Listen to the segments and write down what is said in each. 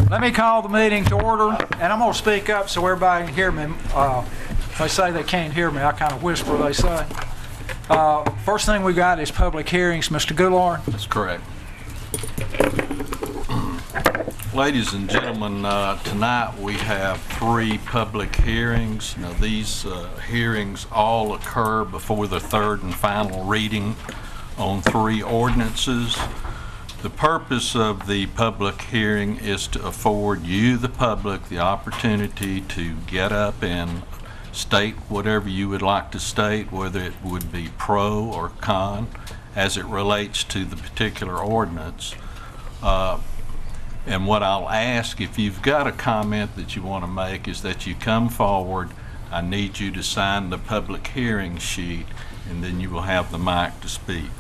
Let me call the meeting to order, and I'm going to speak up so everybody can hear me. If they say they can't hear me, I kind of whisper, they say. First thing we got is public hearings. Mr. Goulart. That's correct. Ladies and gentlemen, tonight we have 3 public hearings. Now these hearings all occur before the third and final reading on 3 ordinances. The purpose of the public hearing is to afford you, the public, the opportunity to get up and state whatever you would like to state, whether it would be pro or con as it relates to the particular ordinance. And what I'll ask, if you've got a comment that you want to make, is that you come forward. I need you to sign the public hearing sheet, and then you will have the mic to speak.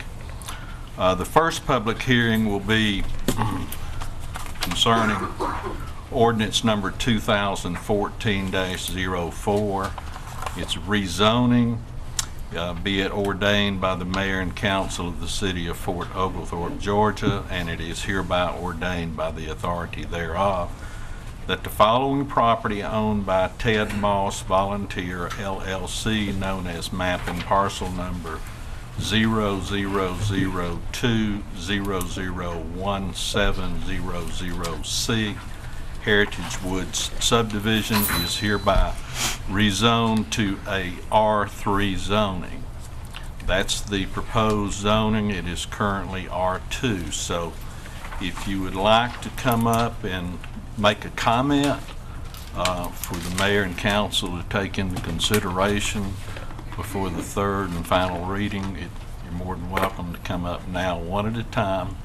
The first public hearing will be concerning ordinance number 2014-04. It's rezoning, be it ordained by the mayor and council of the city of Fort Oglethrope, Georgia, and it is hereby ordained by the authority thereof, that the following property owned by Ted Moss Volunteer LLC, known as map and parcel number 000010017000C, Heritage Woods subdivision, is hereby rezoned to a R3 zoning. That's the proposed zoning. It is currently R2. So if you would like to come up and make a comment for the mayor and council to take into consideration before the third and final reading, you're more than welcome to come up now one at a time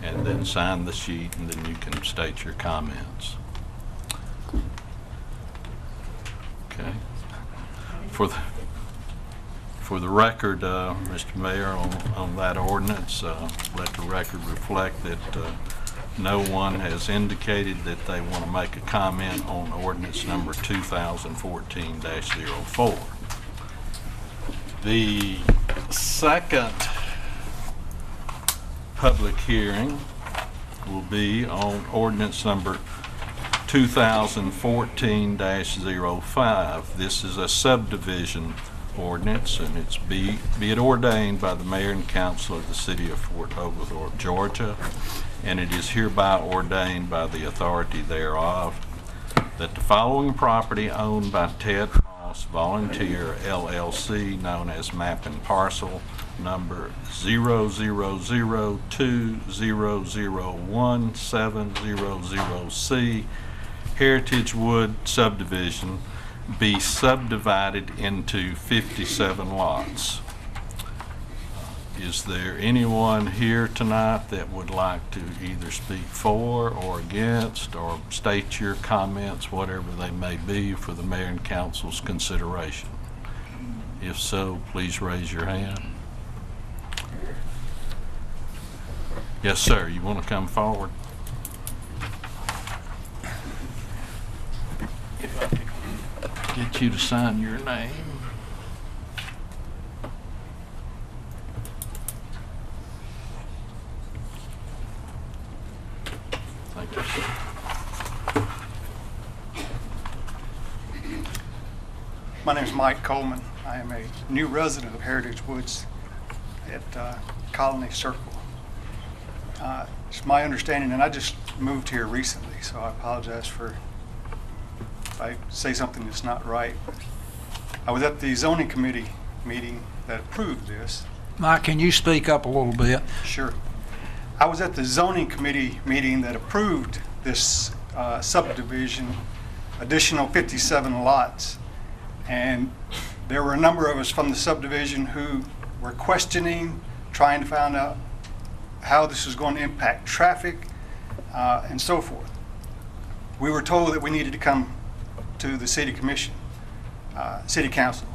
and then sign the sheet, and then you can state your comments. Okay. For the record, Mr. Mayor, on that ordinance, let the record reflect that no one has indicated that they want to make a comment on ordinance number 2014-04. The second public hearing will be on ordinance number 2014-05. This is a subdivision ordinance, and it's be it ordained by the mayor and council of the city of Fort Oglethorpe, Georgia, and it is hereby ordained by the authority thereof, that the following property owned by Ted Moss Volunteer LLC, known as map and parcel number 0002001700C, Heritage Wood subdivision, be subdivided into 57 lots. Is there anyone here tonight that would like to either speak for or against, or state your comments, whatever they may be, for the mayor and council's consideration? If so, please raise your hand. Yes, sir. You want to come forward? If I could get you to sign your name. Thank you, sir. My name is Mike Coleman. I am a new resident of Heritage Woods at Colony Circle. It's my understanding, and I just moved here recently, so I apologize for if I say something that's not right. I was at the zoning committee meeting that approved this. Mike, can you speak up a little bit? Sure. I was at the zoning committee meeting that approved this subdivision, additional 57 lots. And there were a number of us from the subdivision who were questioning, trying to find out how this was going to impact traffic and so forth. We were told that we needed to come to the city commission, city council.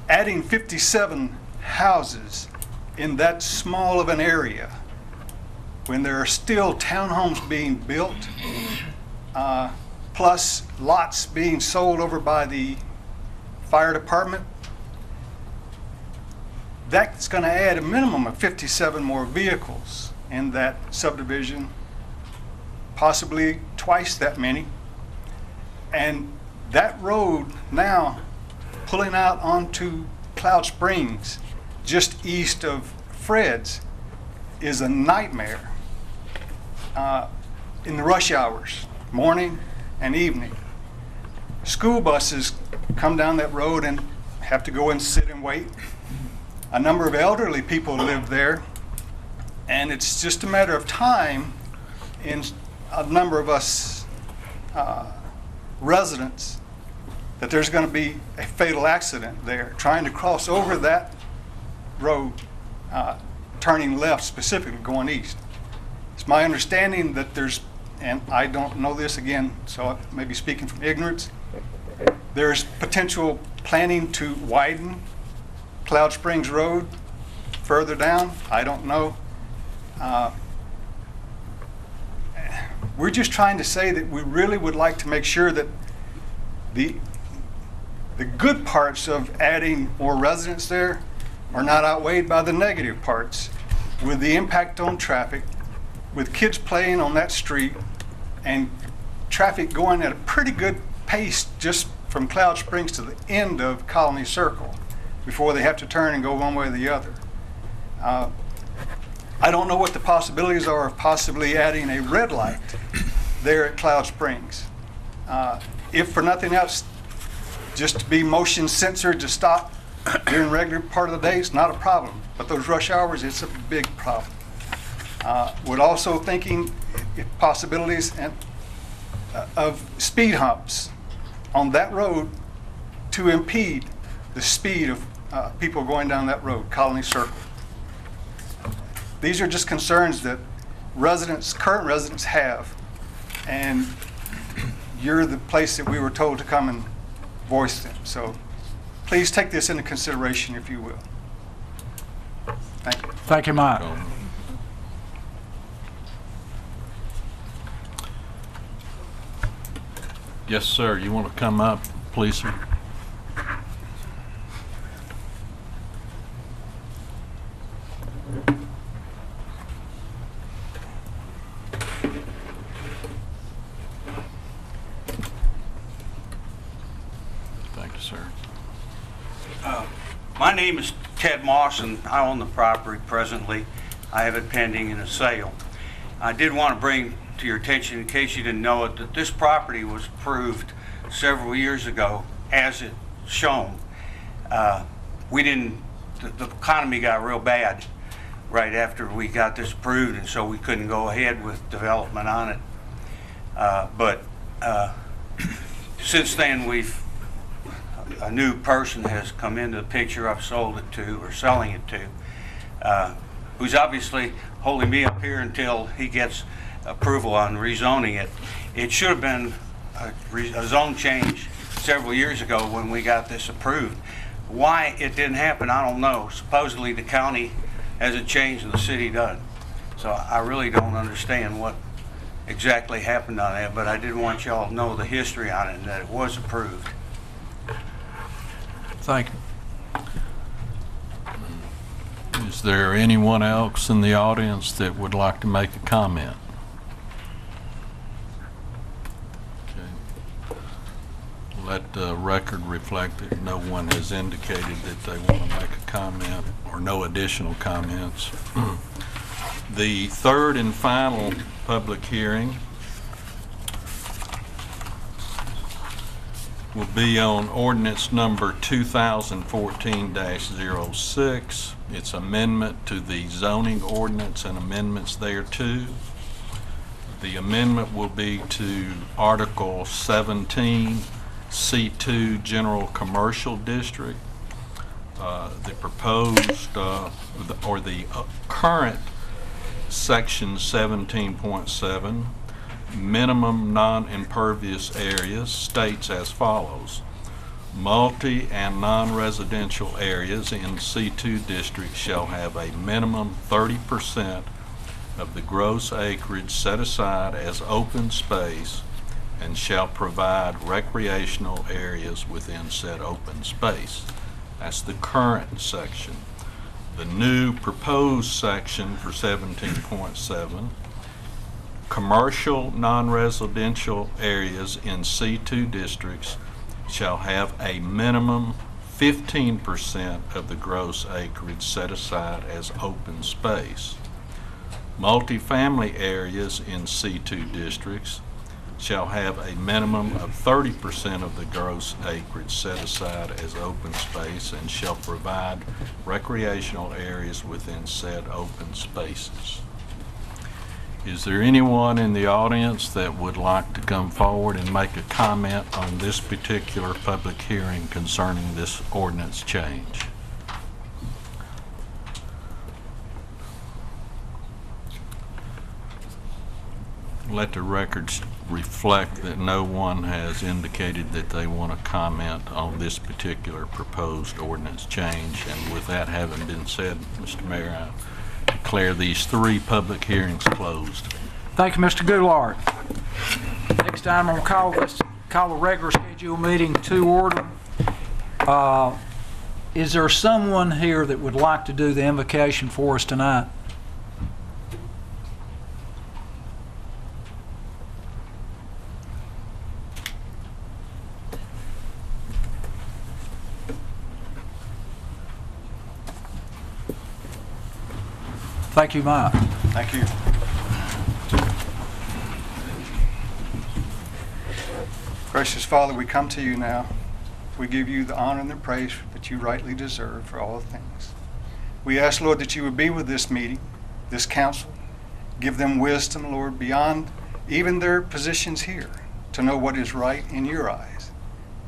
Adding 57 houses in that small of an area, when there are still townhomes being built, plus lots being sold over by the fire department, that's going to add a minimum of 57 more vehicles in that subdivision possibly twice that many. And that road now pulling out onto Cloud Springs, just east of Fred's, is a nightmare in the rush hours, morning and evening. School buses come down that road and have to go and sit and wait. A number of elderly people live there, and it's just a matter of time in a number of us residents that there's going to be a fatal accident there trying to cross over that road, turning left, specifically going east. It's my understanding that there's, and I don't know this again, so I may be speaking from ignorance, there's potential planning to widen Cloud Springs Road further down. I don't know. We're just trying to say that we really would like to make sure that the good parts of adding more residents there are not outweighed by the negative parts, with the impact on traffic, with kids playing on that street, and traffic going at a pretty good pace just from Cloud Springs to the end of Colony Circle before they have to turn and go one way or the other. I don't know what the possibilities are of possibly adding a red light there at Cloud Springs. If for nothing else, just to be motion censored to stop during regular part of the day, it's not a problem. But those rush hours, it's a big problem. We're also thinking if possibilities of speed humps on that road to impede the speed of people going down that road, Colony Circle. These are just concerns that residents, current residents have, and you're the place that we were told to come and voice them. So please take this into consideration, if you will. Thank you. Thank you, Mike. Yes, sir. You want to come up, please, sir? Thank you, sir. My name is Ted Moss, and I own the property presently. I have it pending in a sale. I did want to bring to your attention, in case you didn't know it, that this property was approved several years ago as it's shown. The economy got real bad right after we got this approved, and so we couldn't go ahead with development on it. But since then, a new person has come into the picture I've sold it to, or selling it to, who's obviously holding me up here until he gets approval on rezoning it. It should have been a zone change several years ago when we got this approved. Why it didn't happen, I don't know. Supposedly the county hasn't changed and the city doesn't. So I really don't understand what exactly happened on that, but I did want y'all to know the history on it and that it was approved. Thank you. Is there anyone else in the audience that would like to make a comment? Okay. Let the record reflect that no one has indicated that they want to make a comment, or no additional comments. The third and final public hearing will be on ordinance number 2014-06. It's amendment to the zoning ordinance and amendments thereto. The amendment will be to Article 17, C2 General Commercial District. The proposed, or the current Section 17.7, minimum non-impervious areas, states as follows. Multi and non-residential areas in C2 districts shall have a minimum 30% of the gross acreage set aside as open space and shall provide recreational areas within said open space. That's the current section. The new proposed section for 17.7 commercial non-residential areas in C2 districts shall have a minimum 15% of the gross acreage set aside as open space. Multifamily areas in C2 districts shall have a minimum of 30% of the gross acreage set aside as open space and shall provide recreational areas within said open spaces. Is there anyone in the audience that would like to come forward and make a comment on this particular public hearing concerning this ordinance change? Let the records reflect that no one has indicated that they want to comment on this particular proposed ordinance change. And with that having been said, Mr. Mayor, I declare these 3 public hearings closed. Thank you, Mr. Goulart. Next time I'm going to call the regular scheduled meeting to order. Is there someone here that would like to do the invocation for us tonight? Thank you, Mike. Thank you. Gracious Father, we come to you now. We give you the honor and the praise that you rightly deserve for all things. We ask, Lord, that you would be with this meeting, this council. Give them wisdom, Lord, beyond even their positions here, to know what is right in your eyes.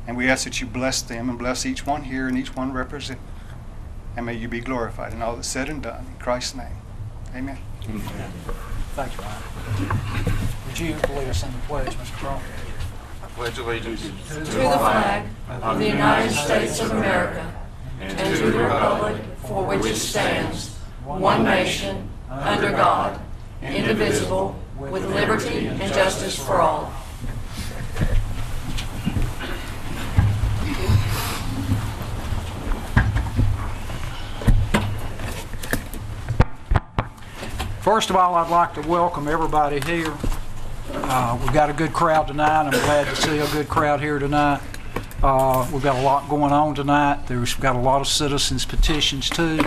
And we ask that you bless them and bless each one here and each one represented. And may you be glorified in all that's said and done. In Christ's name. Amen. Thank you, Ryan. Would you lead us in the pledge, Mr. Crawford? I pledge allegiance to the flag of the United States of America and to the republic for which it stands, one nation, under God, indivisible, with liberty and justice for all. First of all, I'd like to welcome everybody here. We've got a good crowd tonight. I'm glad to see a good crowd here tonight. We've got a lot going on tonight. We've got a lot of citizens petitions too.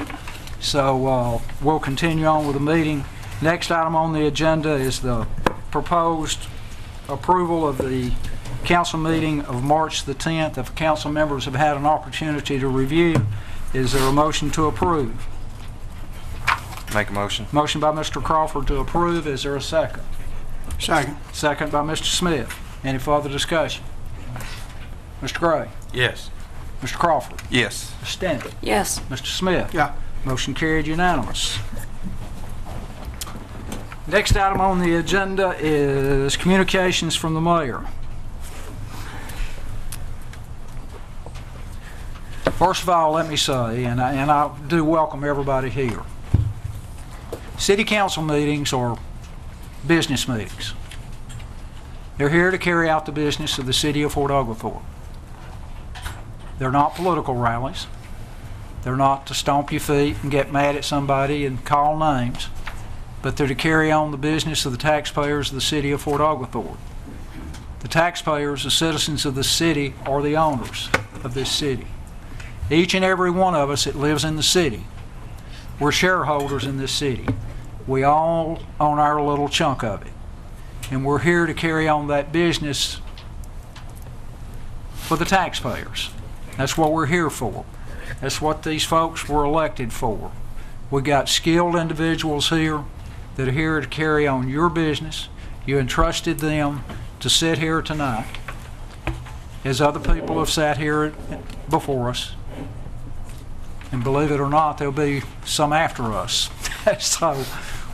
So we'll continue on with the meeting. Next item on the agenda is the proposed approval of the council meeting of March the 10th. If council members have had an opportunity to review, is there a motion to approve? Make a motion. Motion by Mr. Crawford to approve. Is there a second? Second. Second by Mr. Smith. Any further discussion? Mr. Gray? Yes. Mr. Crawford? Yes. Ms. Stanton? Yes. Mr. Smith? Yeah. Motion carried unanimous. Next item on the agenda is communications from the mayor. First of all, let me say, and I do welcome everybody here. City council meetings are business meetings. They're here to carry out the business of the city of Fort Oglethorpe. They're not political rallies. They're not to stomp your feet and get mad at somebody and call names, but they're to carry on the business of the taxpayers of the city of Fort Oglethorpe. The taxpayers, the citizens of the city, are the owners of this city. Each and every one of us that lives in the city, we're shareholders in this city. We all own our little chunk of it. And we're here to carry on that business for the taxpayers. That's what we're here for. That's what these folks were elected for. We got skilled individuals here that are here to carry on your business. You entrusted them to sit here tonight, as other people have sat here before us. And believe it or not, there'll be some after us. So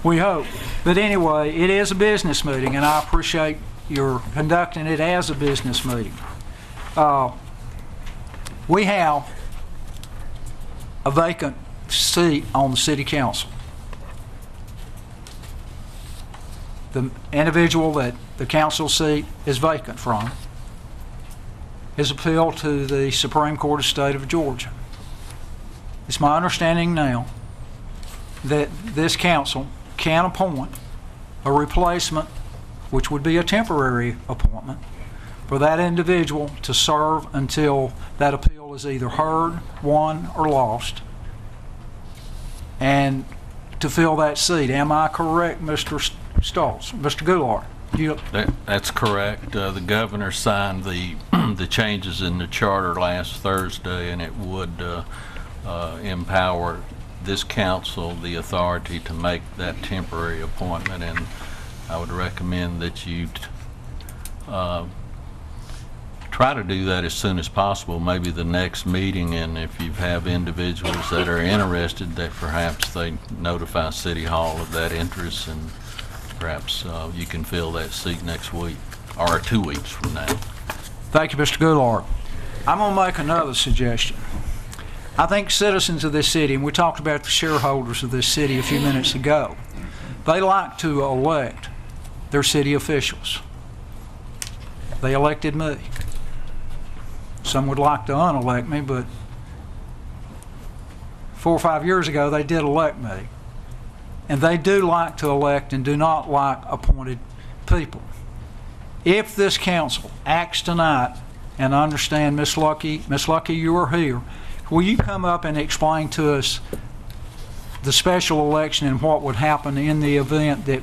we hope. But anyway, it is a business meeting, and I appreciate your conducting it as a business meeting. We have a vacant seat on the city council. The individual that the council seat is vacant from is appealed to the Supreme Court of the State of Georgia. It's my understanding now that this council can appoint a replacement which would be a temporary appointment, for that individual to serve until that appeal is either heard, won, or lost, and to fill that seat. Am I correct, Mr. Stoltz? Mr. Goulart? That's correct. The governor signed the the changes in the charter last Thursday, and it would empower this council the authority to make that temporary appointment. And I would recommend that you try to do that as soon as possible, maybe the next meeting, and if you have individuals that are interested, that perhaps they notify City Hall of that interest, and perhaps you can fill that seat next week, or 2 weeks from now. Thank you, Mr. Goulart. I'm going to make another suggestion. I think citizens of this city, and we talked about the shareholders of this city a few minutes ago, they like to elect their city officials. They elected me. Some would like to unelect me, but 4 or 5 years ago they did elect me. And they do like to elect and do not like appointed people. If this council acts tonight, and I understand Miss Lucky, you are here, will you come up and explain to us the special election and what would happen in the event that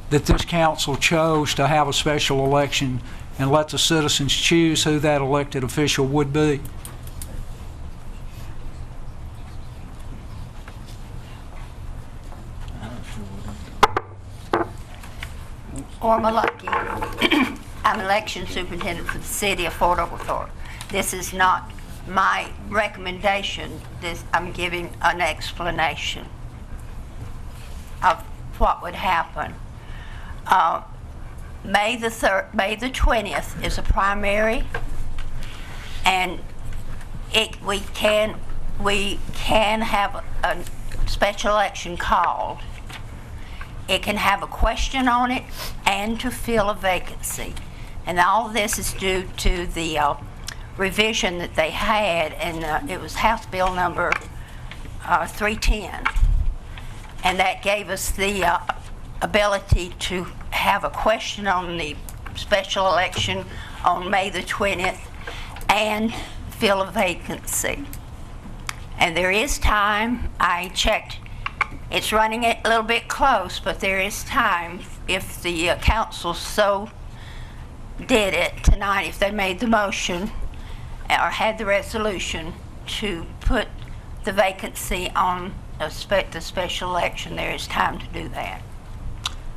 this council chose to have a special election and let the citizens choose who that elected official would be? Orma Lucky. I'm election superintendent for the city of Fort Oglethrope. This is not my recommendation. I'm giving an explanation of what would happen. May the 20th is a primary, and we can have a special election called. It can have a question on it and to fill a vacancy. And all this is due to the revision that they had, and it was House Bill number 310. And that gave us the ability to have a question on the special election on May the 20th and fill a vacancy. And there is time. I checked. It's running a little bit close, but there is time if the council so did it tonight, if they made the motion or had the resolution to put the vacancy on the special election. There is time to do that.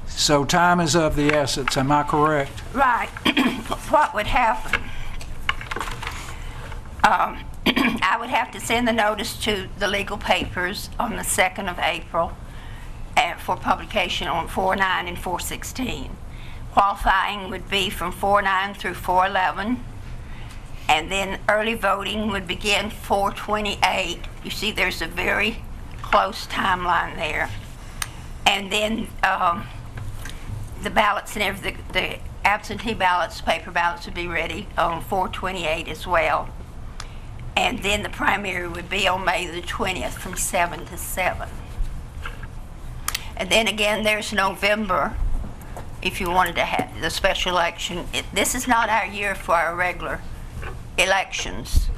So time is of the essence, am I correct? Right. What would happen? I would have to send the notice to the legal papers on the 2nd of April for publication on 4/9 and 4/16. Qualifying would be from 4/9 through 4/11, and then early voting would begin 4/28. You see, there's a very close timeline there. And then the ballots and everything, the absentee ballots, paper ballots would be ready on 4/28 as well. And then the primary would be on May the 20th from 7 to 7. And then again, there's November, if you wanted to have the special election. This is not our year for our regular elections.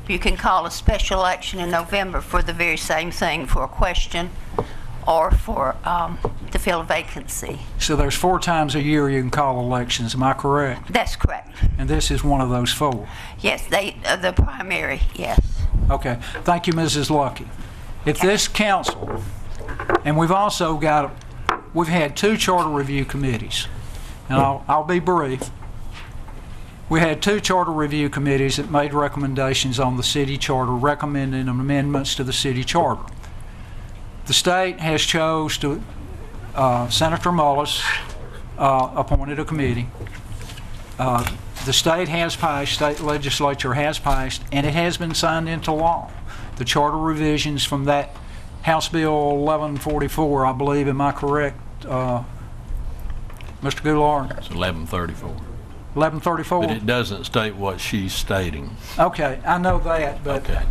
You can call a special election in November for the very same thing, for a question or for to fill a vacancy. So there's 4 times a year you can call elections, am I correct? That's correct. And this is one of those 4? Yes, the primary, yes. Okay, thank you, Mrs. Lucky. If this council, and we've had 2 charter review committees, and I'll be brief. We had 2 charter review committees that made recommendations on the city charter, recommending amendments to the city charter. The state has chose to, Senator Mullis appointed a committee. The state has passed, state legislature has passed, and it has been signed into law. The charter revisions from that House Bill 1144, I believe, am I correct, Mr. Goulart? It's 1134. 1134? But it doesn't state what she's stating. Okay, I know that, but Okay.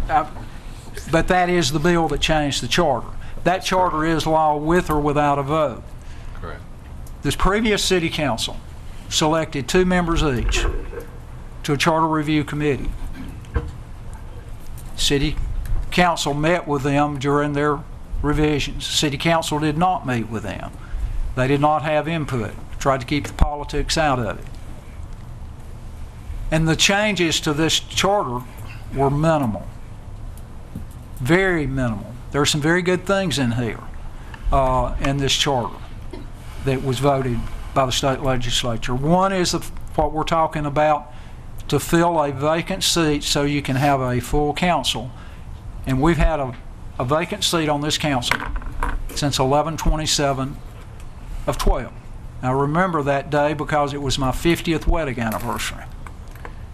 But that is the bill that changed the charter. That charter is law with or without a vote. Correct. This previous city council selected 2 members each to a charter review committee. City council met with them during their revisions. City council did not meet with them. They did not have input, tried to keep the politics out of it. And the changes to this charter were minimal, very minimal. There are some very good things in here, in this charter that was voted by the state legislature. One is what we're talking about, to fill a vacant seat so you can have a full council. And we've had a vacant seat on this council since 11/27 of 12. I remember that day because it was my 50th wedding anniversary.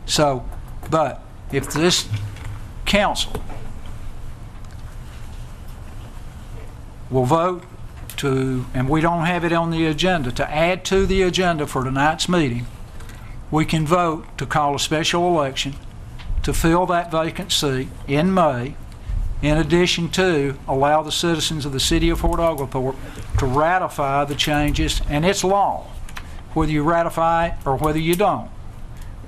So, but if this council will vote to, and we don't have it on the agenda, to add to the agenda for tonight's meeting, we can vote to call a special election to fill that vacant seat in May, in addition to allow the citizens of the city of Fort Oglethorpe to ratify the changes, and it's law, whether you ratify it or whether you don't.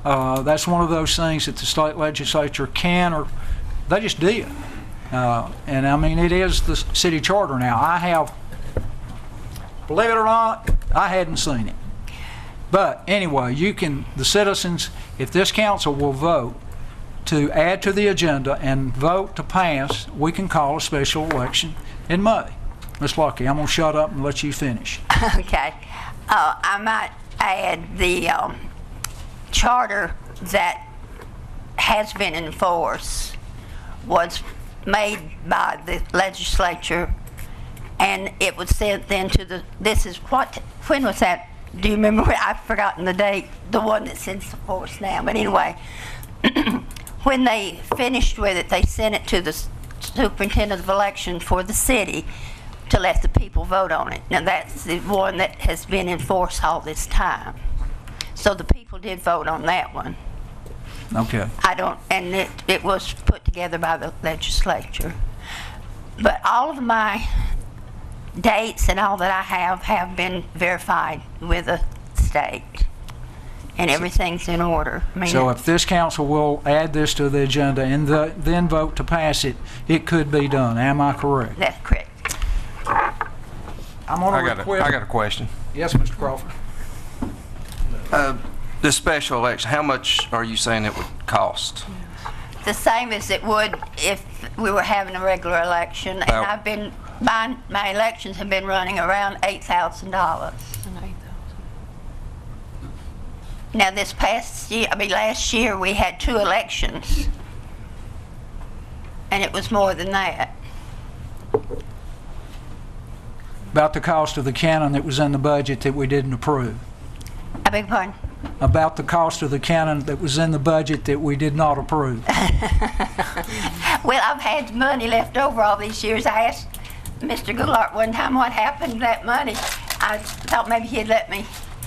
That's one of those things that the state legislature can, or they just did. And I mean, it is the city charter now. I have, believe it or not, I hadn't seen it. But anyway, you can, the citizens, if this council will vote to add to the agenda and vote to pass, we can call a special election in May. Ms. Lucky, I'm going to shut up and let you finish. Okay. I might add the charter that has been in force was made by the legislature, and it was sent then to the, this is what, when was that? Do you remember? I've forgotten the date, the one that's in force now. But anyway, when they finished with it, they sent it to the superintendent of elections for the city to let the people vote on it. Now that's the one that has been in force all this time. So the people did vote on that one. Okay. I don't, and it was put together by the legislature. But all of my dates and all that I have been verified with the state, and everything's in order. I mean, So if this council will add this to the agenda and then vote to pass it, it could be done. Am I correct? that's correct. I'm going to I got a question. Yes, Mr. Crawford. This special election, how much are you saying it would cost? The same as it would if we were having a regular election, and Wow. I've been, my elections have been running around $8,000. Now this past year, last year we had 2 elections, and it was more than that. About the cost of the cannon that was in the budget that we didn't approve. I beg your pardon? About the cost of the cannon that was in the budget that we did not approve. Well, I've had money left over all these years. I asked Mr. Goulart one time what happened to that money. I thought maybe he'd let me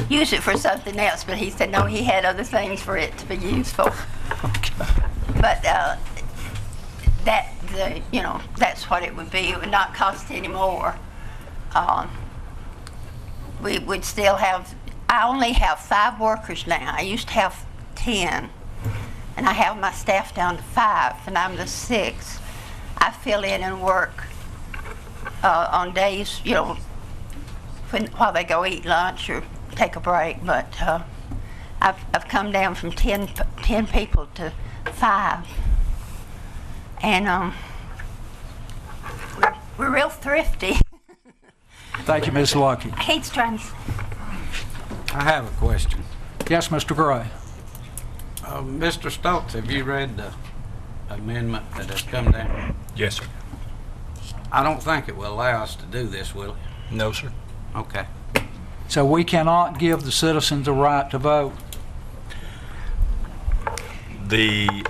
use it for something else, but he said no, he had other things for it to be used for. But that's what it would be. It would not cost any more. We would still have, I only have 5 workers now. I used to have 10. And I have my staff down to 5, and I'm the 6th. I fill in and work on days, while they go eat lunch or take a break. But I've come down from 10 people to 5. And we're real thrifty. Thank you, Ms. Lucky. Kate's trying to... I have a question. Yes, Mr. Gray. Mr. Stokes, have you read the amendment that has come down? Yes, sir. I don't think it will allow us to do this, will it? No, sir. Okay. So we cannot give the citizens a right to vote. The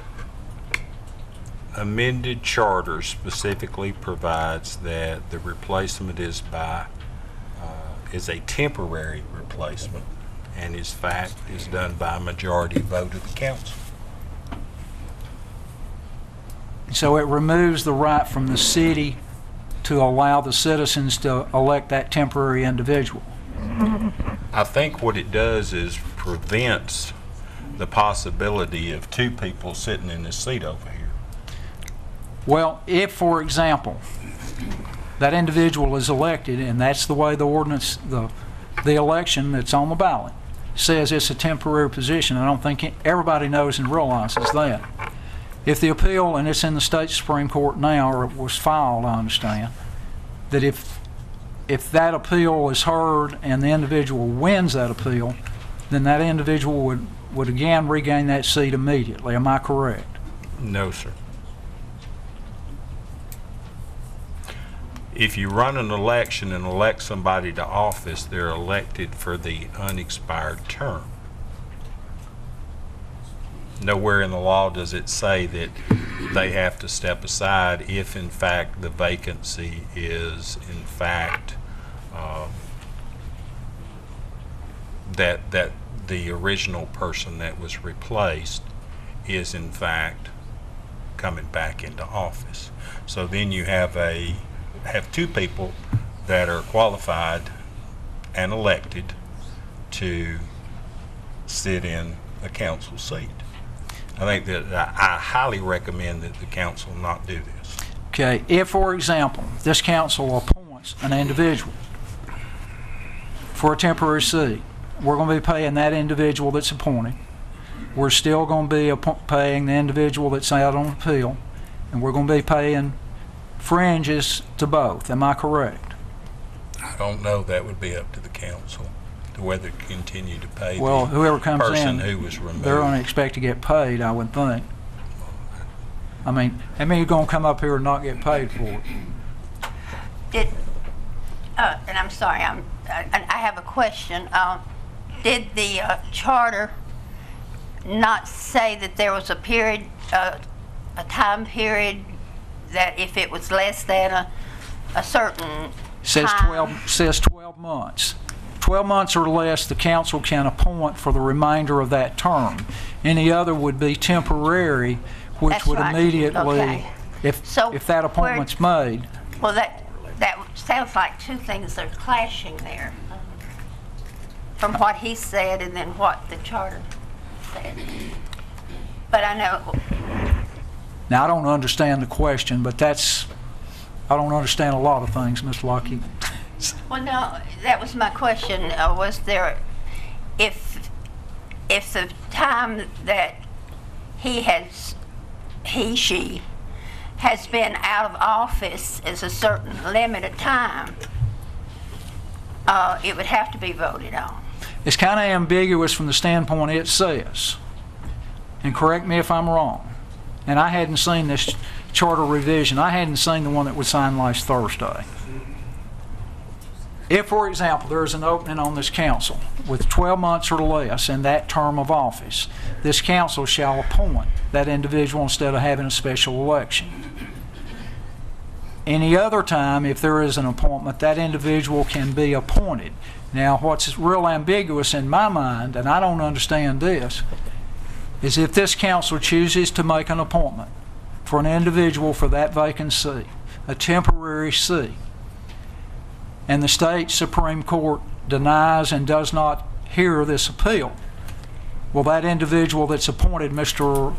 amended charter specifically provides that the replacement is a temporary replacement, and is done by a majority vote of the council. So it removes the right from the city to allow the citizens to elect that temporary individual. I think what it does is prevents the possibility of two people sitting in this seat over here. Well, if, for example, that individual is elected, and that's the way the ordinance, the election that's on the ballot, says it's a temporary position. I don't think everybody knows and realizes that. If the appeal, and it's in the state Supreme Court now, or it was filed, I understand, that if that appeal is heard and the individual wins that appeal, then that individual would again regain that seat immediately. Am I correct? No, sir. If you run an election and elect somebody to office, they're elected for the unexpired term. Nowhere in the law does it say that they have to step aside if in fact the vacancy is in fact that the original person that was replaced is in fact coming back into office. So then you have two people that are qualified and elected to sit in a council seat. I think that I highly recommend that the council not do this. Okay, if, for example, this council appoints an individual for a temporary seat, we're going to be paying that individual that's appointed. We're still going to be paying the individual that's out on appeal, and we're going to be paying fringes to both. Am I correct? I don't know. That would be up to the council to whether to continue to pay Well, whoever comes person in, who was removed. they're going to expect to get paid, I would think. I mean, how many are going to come up here and not get paid for it? And I'm sorry, I have a question. Did the charter not say that there was a period, a time period, that if it was less than a certain Says time? 12 months. 12 months or less, the council can appoint for the remainder of that term. Any other would be temporary, which That's would right. immediately, Okay. if So that appointment's made. Well, that sounds like two things are clashing there, from what he said and then what the charter said. But I know, Now, I don't understand the question, but I don't understand a lot of things, Ms. Lockheed. well, no, that was my question. Was there, if the time that she has been out of office is a certain limited time, it would have to be voted on. It's kind of ambiguous from the standpoint it says. And correct me if I'm wrong. And I hadn't seen this charter revision. I hadn't seen the one that was signed last Thursday. If, for example, there is an opening on this council with 12 months or less in that term of office, this council shall appoint that individual instead of having a special election. Any other time, if there is an appointment, that individual can be appointed. Now, what's real ambiguous in my mind, and I don't understand this, is if this council chooses to make an appointment for an individual for that vacant seat, a temporary seat, and the state Supreme Court denies and does not hear this appeal, well, that individual that's appointed, Mr.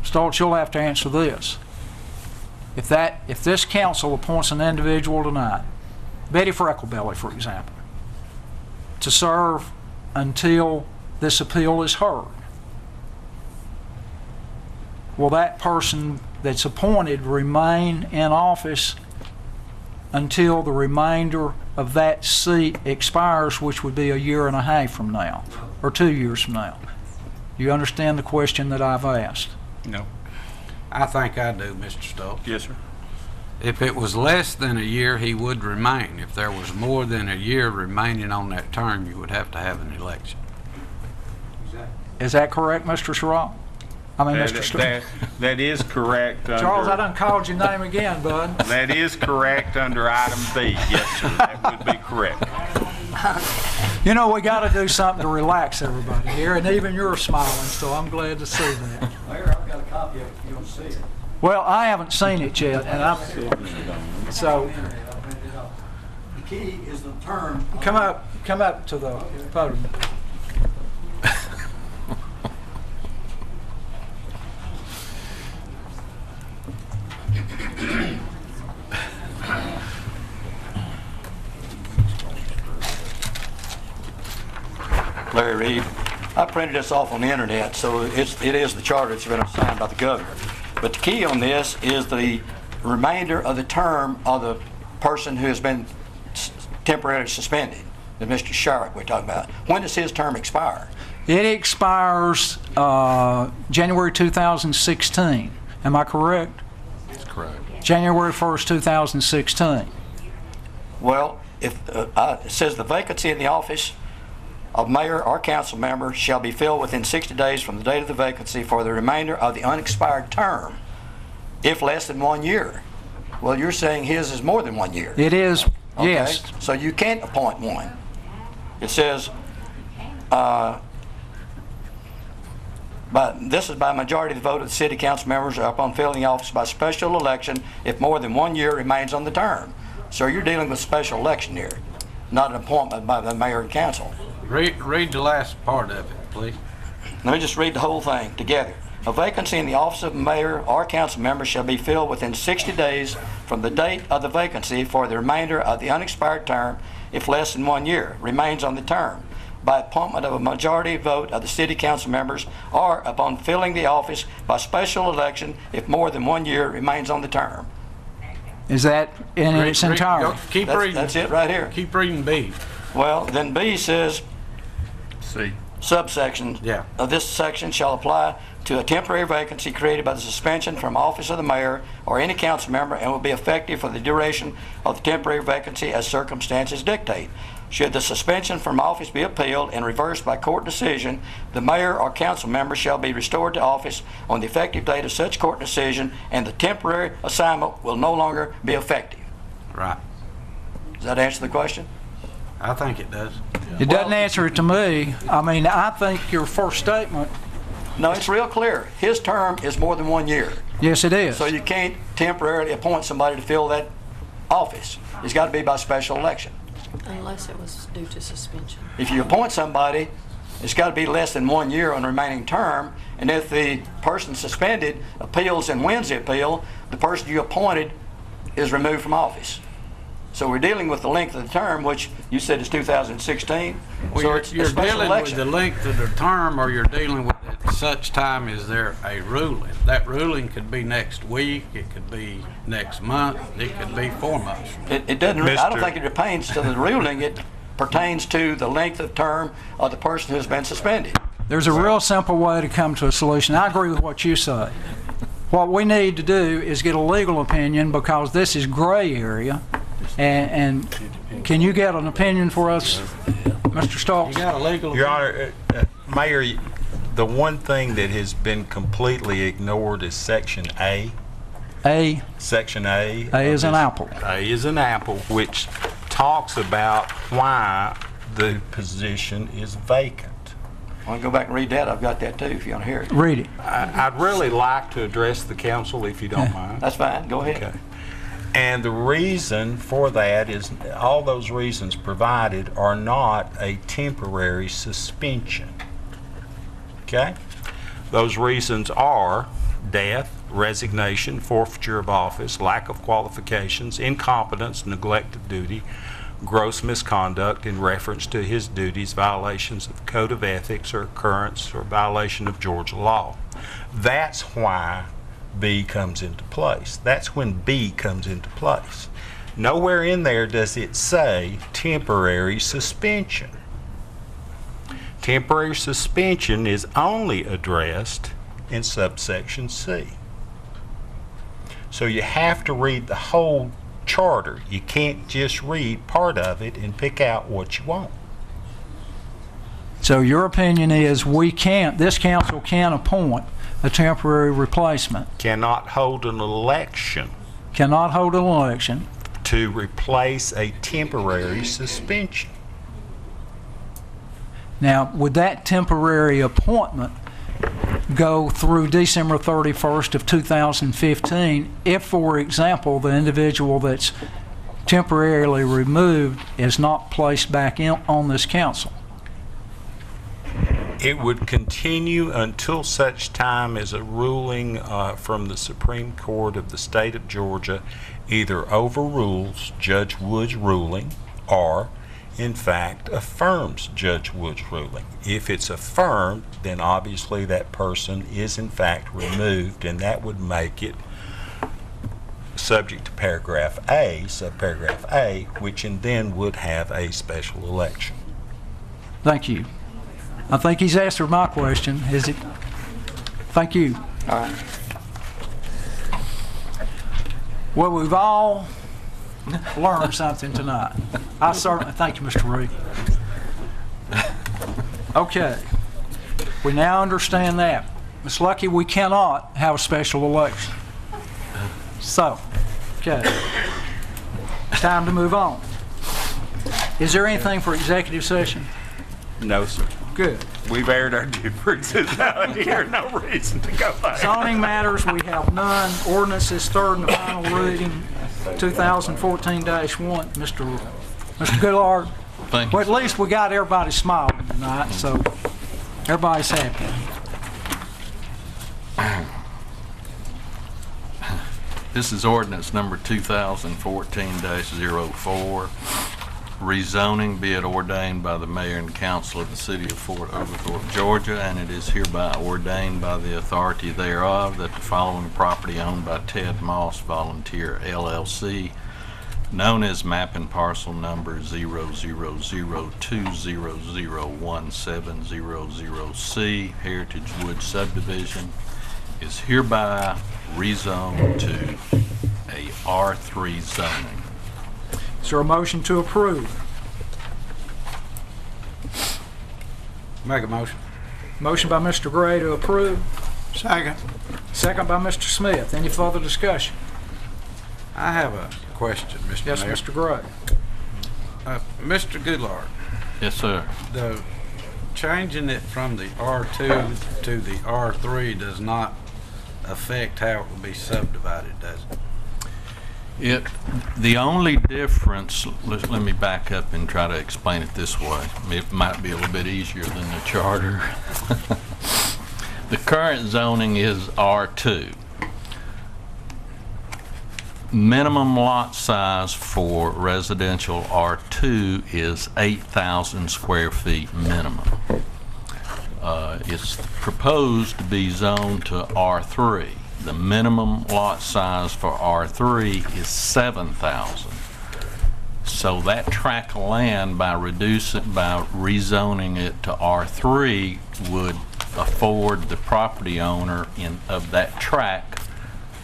Stoltz, you'll have to answer this. If this council appoints an individual tonight, Betty Frecklebelly, for example, to serve until this appeal is heard, will that person that's appointed remain in office until the remainder of that seat expires, which would be a year and a half from now, or 2 years from now? Do you understand the question that I've asked? No. I think I do, Mr. Stoltz. Yes, sir. If it was less than a year, he would remain. If there was more than a year remaining on that term, you would have to have an election. Is that correct, Mr. Sherrod? I mean, Mr. Stoltz. That is correct. Charles, I done called your name again, bud. That is correct under item B. Yes, sir. That would be correct. You know, we got to do something to relax everybody here, and even you're smiling, so I'm glad to see that. Mayor, I've got a copy of it if you want to see it. Well, I haven't seen it yet, and so The key is the term. come up, come up to the podium. Larry Reed. I printed this off on the internet, so it is the charter that's been signed by the governor. But the key on this is the remainder of the term of the person who has been temporarily suspended, the Mr. Sharrock we're talking about. When does his term expire? It expires January 2016. Am I correct? That's correct. January 1st, 2016. Well, if it says the vacancy in the office of mayor or council member shall be filled within 60 days from the date of the vacancy for the remainder of the unexpired term, if less than 1 year. Well, you're saying his is more than 1 year. It is, Okay? yes. So you can't appoint one. It says, but this is by majority of the vote of the city council members upon filling the office by special election if more than 1 year remains on the term. So you're dealing with special election here, not an appointment by the mayor and council. Read the last part of it, please. Let me just read the whole thing together. A vacancy in the office of mayor or council member shall be filled within 60 days from the date of the vacancy for the remainder of the unexpired term if less than 1 year remains on the term by appointment of a majority vote of the city council members or upon filling the office by special election if more than 1 year remains on the term. Is that in its entirety? Keep reading. That's it right here. Keep reading B. Well, then B says, See. subsection Yeah. of this section shall apply to a temporary vacancy created by the suspension from office of the mayor or any council member and will be effective for the duration of the temporary vacancy as circumstances dictate. Should the suspension from office be appealed and reversed by court decision, the mayor or council member shall be restored to office on the effective date of such court decision, and the temporary assignment will no longer be effective. Right. Does that answer the question? I think it does. It doesn't answer it to me. I mean, I think your first statement, No, it's real clear. His term is more than 1 year. yes, it is. So you can't temporarily appoint somebody to fill that office. It's got to be by special election. Unless it was due to suspension. If you appoint somebody, it's got to be less than 1 year on the remaining term, and if the person suspended appeals and wins the appeal, the person you appointed is removed from office. So we're dealing with the length of the term, which you said is 2016. Well, So you're it's a you're special dealing election. with the length of the term, or you're dealing with at such time as there a ruling. That ruling could be next week, it could be next month, it could be 4 months. It doesn't. I don't Mr. think it pertains to the ruling. It pertains to the length of term of the person who's been suspended. There's a real simple way to come to a solution. I agree with what you say. What we need to do is get a legal opinion, because this is gray area. And can you get an opinion for us, Mr. You Stokes? got a legal. Your Honor, Mayor, the one thing that has been completely ignored is Section A. Section A. A is an of apple. this- A is an apple, which talks about why the position is vacant. I want to go back and read that. I've got that too, if you want to hear it. Read it. I'd really like to address the council, if you don't mind. That's fine. Go ahead. Okay. And the reason for that is all those reasons provided are not a temporary suspension. Okay? Those reasons are death, resignation, forfeiture of office, lack of qualifications, incompetence, neglect of duty, gross misconduct in reference to his duties, violations of the code of ethics, or occurrence or violation of Georgia law. That's why B comes into place. That's when B comes into place. Nowhere in there does it say temporary suspension. Temporary suspension is only addressed in subsection C. So you have to read the whole charter. You can't just read part of it and pick out what you want. So your opinion is this council can appoint a temporary replacement, Cannot hold an election cannot hold an election. to replace a temporary suspension. Now, would that temporary appointment go through December 31st of 2015 if, for example, the individual that's temporarily removed is not placed back on this council? It would continue until such time as a ruling from the Supreme Court of the state of Georgia either overrules Judge Wood's ruling or, in fact, affirms Judge Wood's ruling. If it's affirmed, then obviously that person is in fact removed, and that would make it subject to paragraph A, subparagraph A, which then would have a special election. Thank you. I think he's answered my question. Is it? Thank you. All right. Well, we've all learned something tonight. I certainly thank you, Mr. Reed. Okay. We now understand that. Ms. Lucky, we cannot have a special election. So, okay. Time to move on. Is there anything for executive session? No, sir. Good. We've aired our differences out here. No reason to go back. Zoning matters, we have none. Ordinances, third and final reading, 2014-1. Mr. Goodlard. Thank you. Well, at least we got everybody smiling tonight, so everybody's happy. This is ordinance number 2014-04. Rezoning, be it ordained by the mayor and council of the city of Fort Oglethrope, Georgia, and it is hereby ordained by the authority thereof that the following property owned by Ted Moss Volunteer LLC, known as map and parcel number 00020017000C, Heritage Woods subdivision, is hereby rezoned to a R3 zoning. Is there a motion to approve? Make a motion. Motion by Mr. Gray to approve. Second. Second by Mr. Smith. Any further discussion? I have a question, Mr. Yes, Mayor. Mr. Gray. Mr. Goodlard, Yes, sir. the changing it from the R2 to the R3 does not affect how it will be subdivided, does it? The only difference, let me back up and try to explain it this way. It might be a little bit easier than the charter. The current zoning is R2. Minimum lot size for residential R2 is 8,000 square feet minimum. It's proposed to be zoned to R3. The minimum lot size for R3 is 7,000. So that tract of land, by rezoning it to R3, would afford the property owner of that tract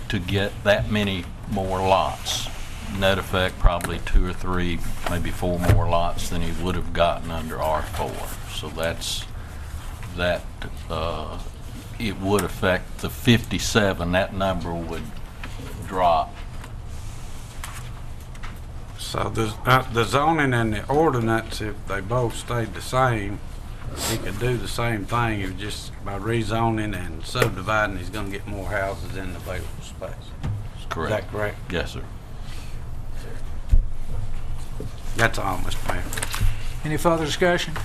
to get that many more lots. Net effect, probably 2 or 3, maybe 4 more lots than he would have gotten under R4. So that's that. It would affect the 57. That number would drop. So the zoning and the ordinance, if they both stayed the same, he could do the same thing. If just by rezoning and subdividing, he's going to get more houses in the available space. Correct. Is that correct? Yes, sir. That's all, Mr. Mayor. Any further discussion?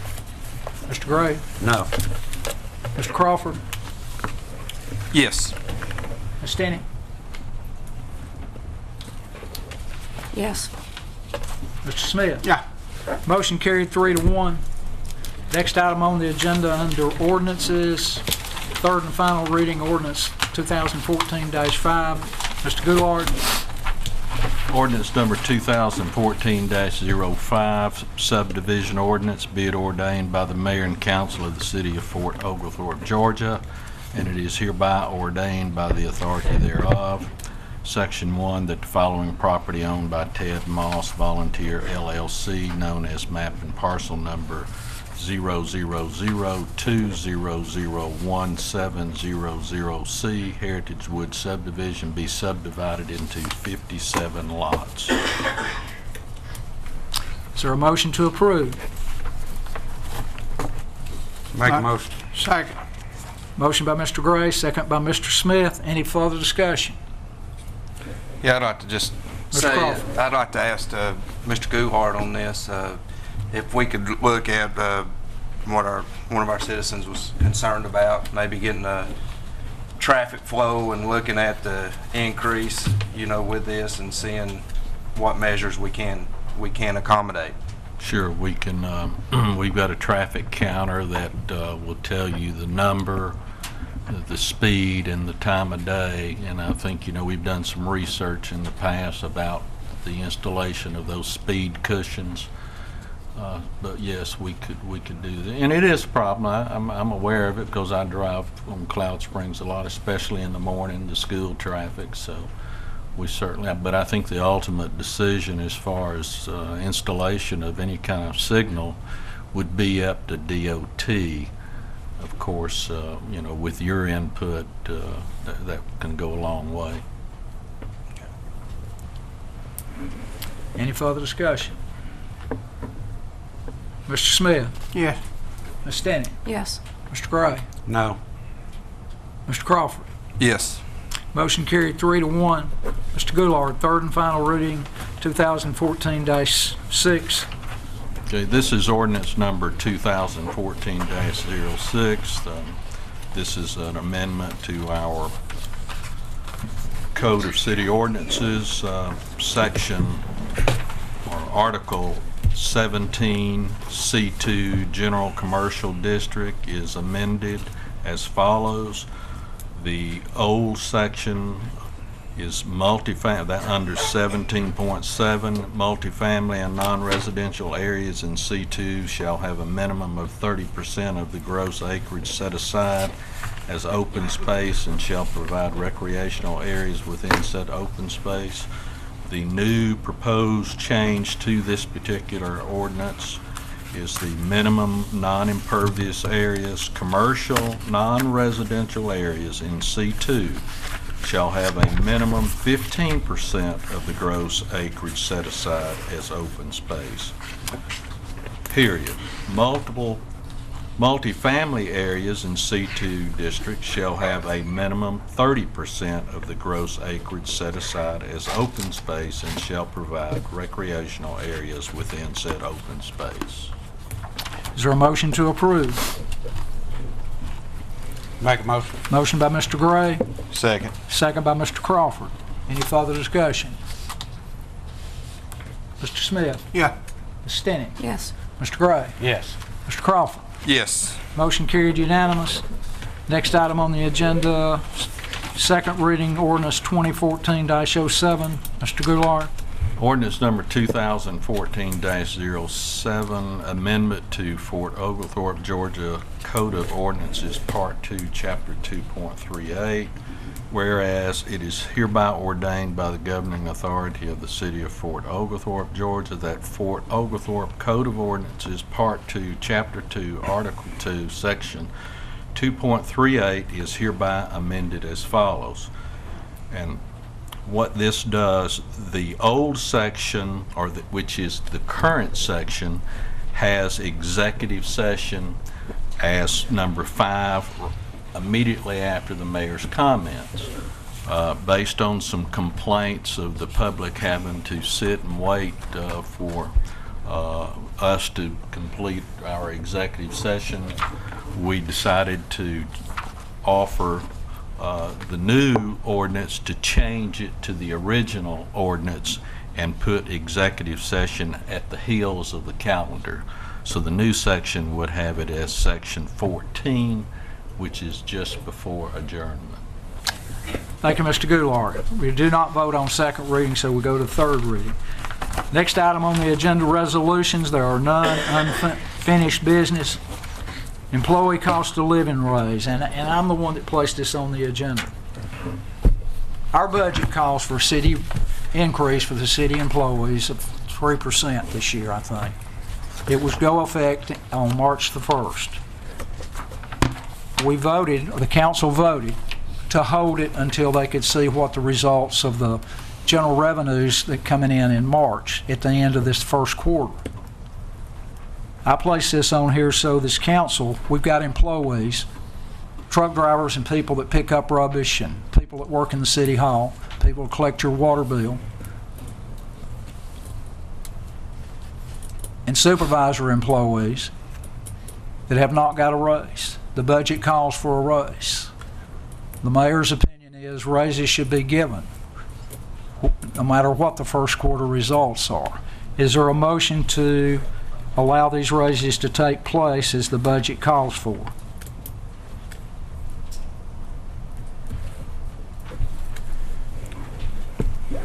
Mr. Gray? No. Mr. Crawford? Yes. Ms. Stinney? Yes. Mr. Smith? Yeah. Motion carried 3-1. Next item on the agenda under ordinances, third and final reading ordinance 2014-5. Mr. Goulart? Ordinance number 2014-05, subdivision ordinance, be it ordained by the mayor and council of the city of Fort Oglethorpe, Georgia, and it is hereby ordained by the authority thereof. Section 1, that the following property owned by Ted Moss Volunteer LLC, known as map and parcel number 00020017000C, Heritage Woods subdivision, be subdivided into 57 lots. Is there a motion to approve? Make a motion. Second. Motion by Mr. Gray, second by Mr. Smith. Any further discussion? Yeah, I'd like to just Mr. Crawford. I'd like to ask Mr. Goulart on this, if we could look at what one of our citizens was concerned about, maybe getting the traffic flow and looking at the increase, with this and seeing what measures we can accommodate. Sure, we can, we've got a traffic counter that will tell you the number, the speed, and the time of day. And I think, we've done some research in the past about the installation of those speed cushions. But yes, we could do that. And it is a problem. I'm aware of it because I drive on Cloud Springs a lot, especially in the morning, the school traffic. So we certainly, but I think the ultimate decision as far as installation of any kind of signal would be up to DOT. Of course, with your input, that can go a long way. Any further discussion? Mr. Smith? Yes. Ms. Stinney? Yes. Mr. Gray? No. Mr. Crawford? Yes. Motion carried 3-1. Mr. Goulart, third and final reading, 2014-6. Okay, this is ordinance number 2014-06. This is an amendment to our Code of City Ordinances, section or Article 17 C2 General Commercial District is amended as follows. The old section is multifamily, that under 17.7, multifamily and non-residential areas in C2 shall have a minimum of 30% of the gross acreage set aside as open space and shall provide recreational areas within said open space. The new proposed change to this particular ordinance is the minimum non-impervious areas, commercial non-residential areas in C2 shall have a minimum 15% of the gross acreage set aside as open space. Period. Multifamily areas in C2 districts shall have a minimum 30% of the gross acreage set aside as open space and shall provide recreational areas within said open space. Is there a motion to approve? Make a motion. Motion by Mr. Gray, Second. second by Mr. Crawford. Any further discussion? Mr. Smith? Yeah. Ms. Stinney? Yes. Mr. Gray? Yes. Mr. Crawford? Yes. Motion carried unanimous. Next item on the agenda, second reading ordinance 2014-07. Mr. Goulart? Ordinance number 2014-07, amendment to Fort Oglethrope, Georgia Code of Ordinances, Part 2, Chapter 2.38. Whereas it is hereby ordained by the governing authority of the city of Fort Oglethrope, Georgia, that Fort Oglethrope Code of Ordinances, Part 2, Chapter 2, Article 2, Section 2.38 is hereby amended as follows. And what this does, the old section, or which is the current section, has executive session as number 5 immediately after the mayor's comments, based on some complaints of the public having to sit and wait for us to complete our executive session. We decided to offer the new ordinance to change it to the original ordinance and put executive session at the heels of the calendar. So the new section would have it as section 14, which is just before adjournment. Thank you, Mr. Goulart. We do not vote on second reading, so we go to third reading. Next item on the agenda, resolutions. There are none. Unfinished business. Employee cost of living raise, and I'm the one that placed this on the agenda. Our budget calls for city increase for the city employees of 3% this year, I think. It was go effect on March the 1st. We voted, or the council voted, to hold it until they could see what the results of the general revenues that coming in March at the end of this first quarter. I place this on here so this council, we've got employees, truck drivers and people that pick up rubbish and people that work in the city hall, people that collect your water bill. and supervisor employees that have not got a raise. The budget calls for a raise. The mayor's opinion is raises should be given, no matter what the first quarter results are. Is there a motion to allow these raises to take place as the budget calls for?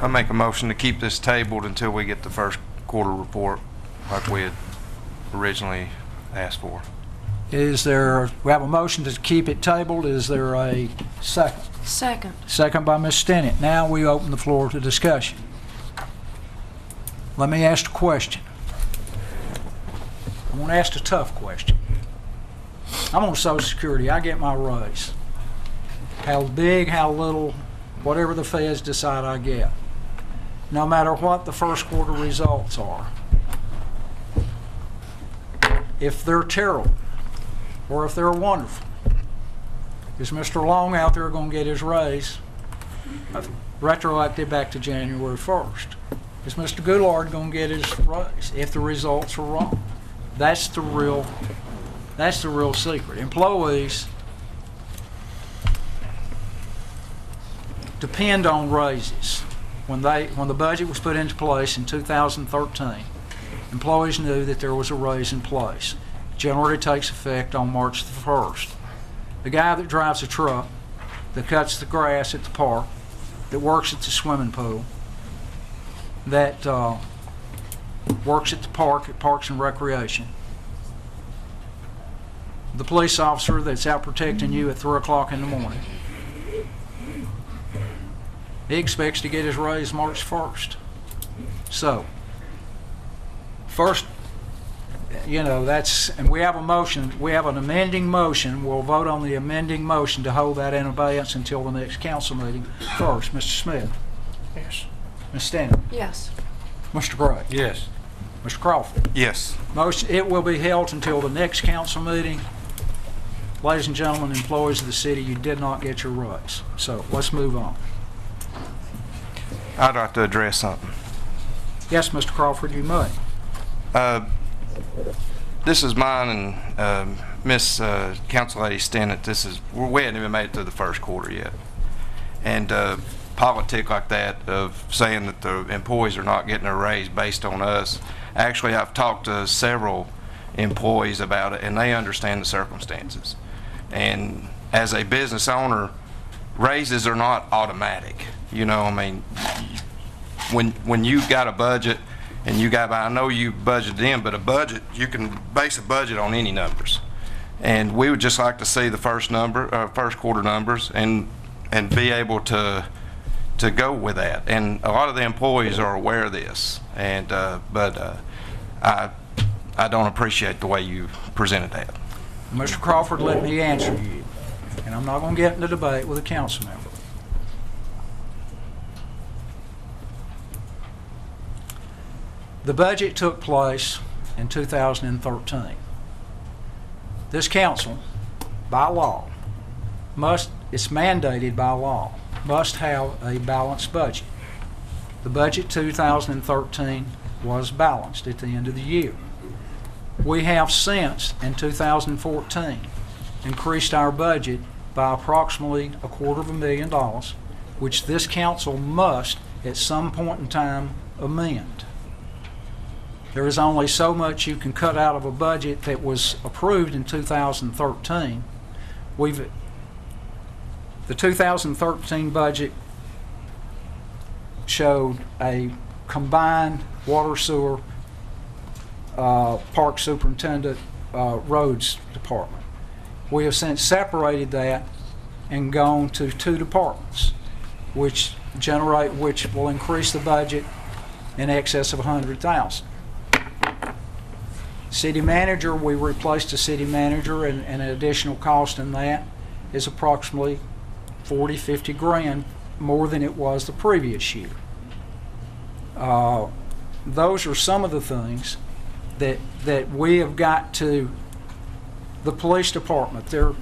I make a motion to keep this tabled until we get the first quarter report like we had originally asked for. We have a motion to keep it tabled. Is there a second? Second. Second by Ms. Stinnett. Now we open the floor to discussion. Let me ask a question. I want to ask a tough question. I'm on Social Security. I get my raise. How big, how little, whatever the feds decide I get. No matter what the first quarter results are. If they're terrible, or if they're wonderful, is Mr. Long out there going to get his raise retroactive back to January 1st? Is Mr. Goulart going to get his raise if the results are wrong? That's the real secret. Employees depend on raises. When the budget was put into place in 2013, employees knew that there was a raise in place. Generally takes effect on March the 1st. The guy that drives a truck, that cuts the grass at the park, that works at the swimming pool, that works at the park, at Parks and Recreation, the police officer that's out protecting you at 3 o'clock in the morning, he expects to get his raise March 1st. So, first, and we have a motion, we have an amending motion. We'll vote on the amending motion to hold that in abeyance until the next council meeting first. Mr. Smith? Yes. Ms. Stanton? Yes. Mr. Gray? Yes. Mr. Crawford? Yes. Motion, it will be held until the next council meeting. Ladies and gentlemen, employees of the city, you did not get your raise. So let's move on. I'd like to address something. Yes, Mr. Crawford, you may. This is mine and Miss Council Lady Stennett. We hadn't even made it to the first quarter yet. And politic like that of saying that the employees are not getting a raise based on us. Actually, I've talked to several employees about it, and they understand the circumstances. And as a business owner, raises are not automatic. When you got a budget and I know you budgeted in, but a budget, you can base a budget on any numbers. And we would just like to see the first quarter numbers and be able to go with that. And a lot of the employees are aware of this, but I don't appreciate the way you presented that. Mr. Crawford, let me answer you. And I'm not going to get into debate with a council member. The budget took place in 2013. This council, by law, it's mandated by law, must have a balanced budget. The budget 2013 was balanced at the end of the year. We have since, in 2014, increased our budget by approximately $250,000, which this council must, at some point in time, amend. There is only so much you can cut out of a budget that was approved in 2013. The 2013 budget showed a combined water, sewer, park superintendent, roads department. We have since separated that and gone to 2 departments, which will increase the budget in excess of $100,000. City manager, we replaced the city manager, and an additional cost in that is approximately $40-50 grand more than it was the previous year. Those are some of the things that we have got to. The police department, their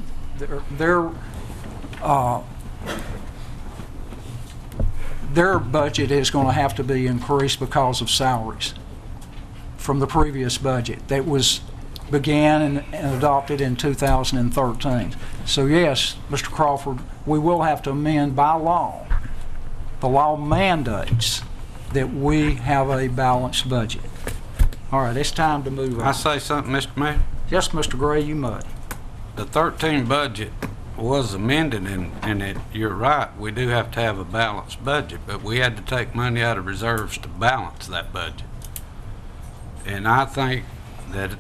budget is going to have to be increased because of salaries from the previous budget that was began and adopted in 2013. So yes, Mr. Crawford, we will have to amend by law. The law mandates that we have a balanced budget. All right, it's time to move I on. say something, Mr. Mayor? Yes, Mr. Gray, you may. The 13 budget was amended, and you're right, we do have to have a balanced budget, but we had to take money out of reserves to balance that budget. And I think that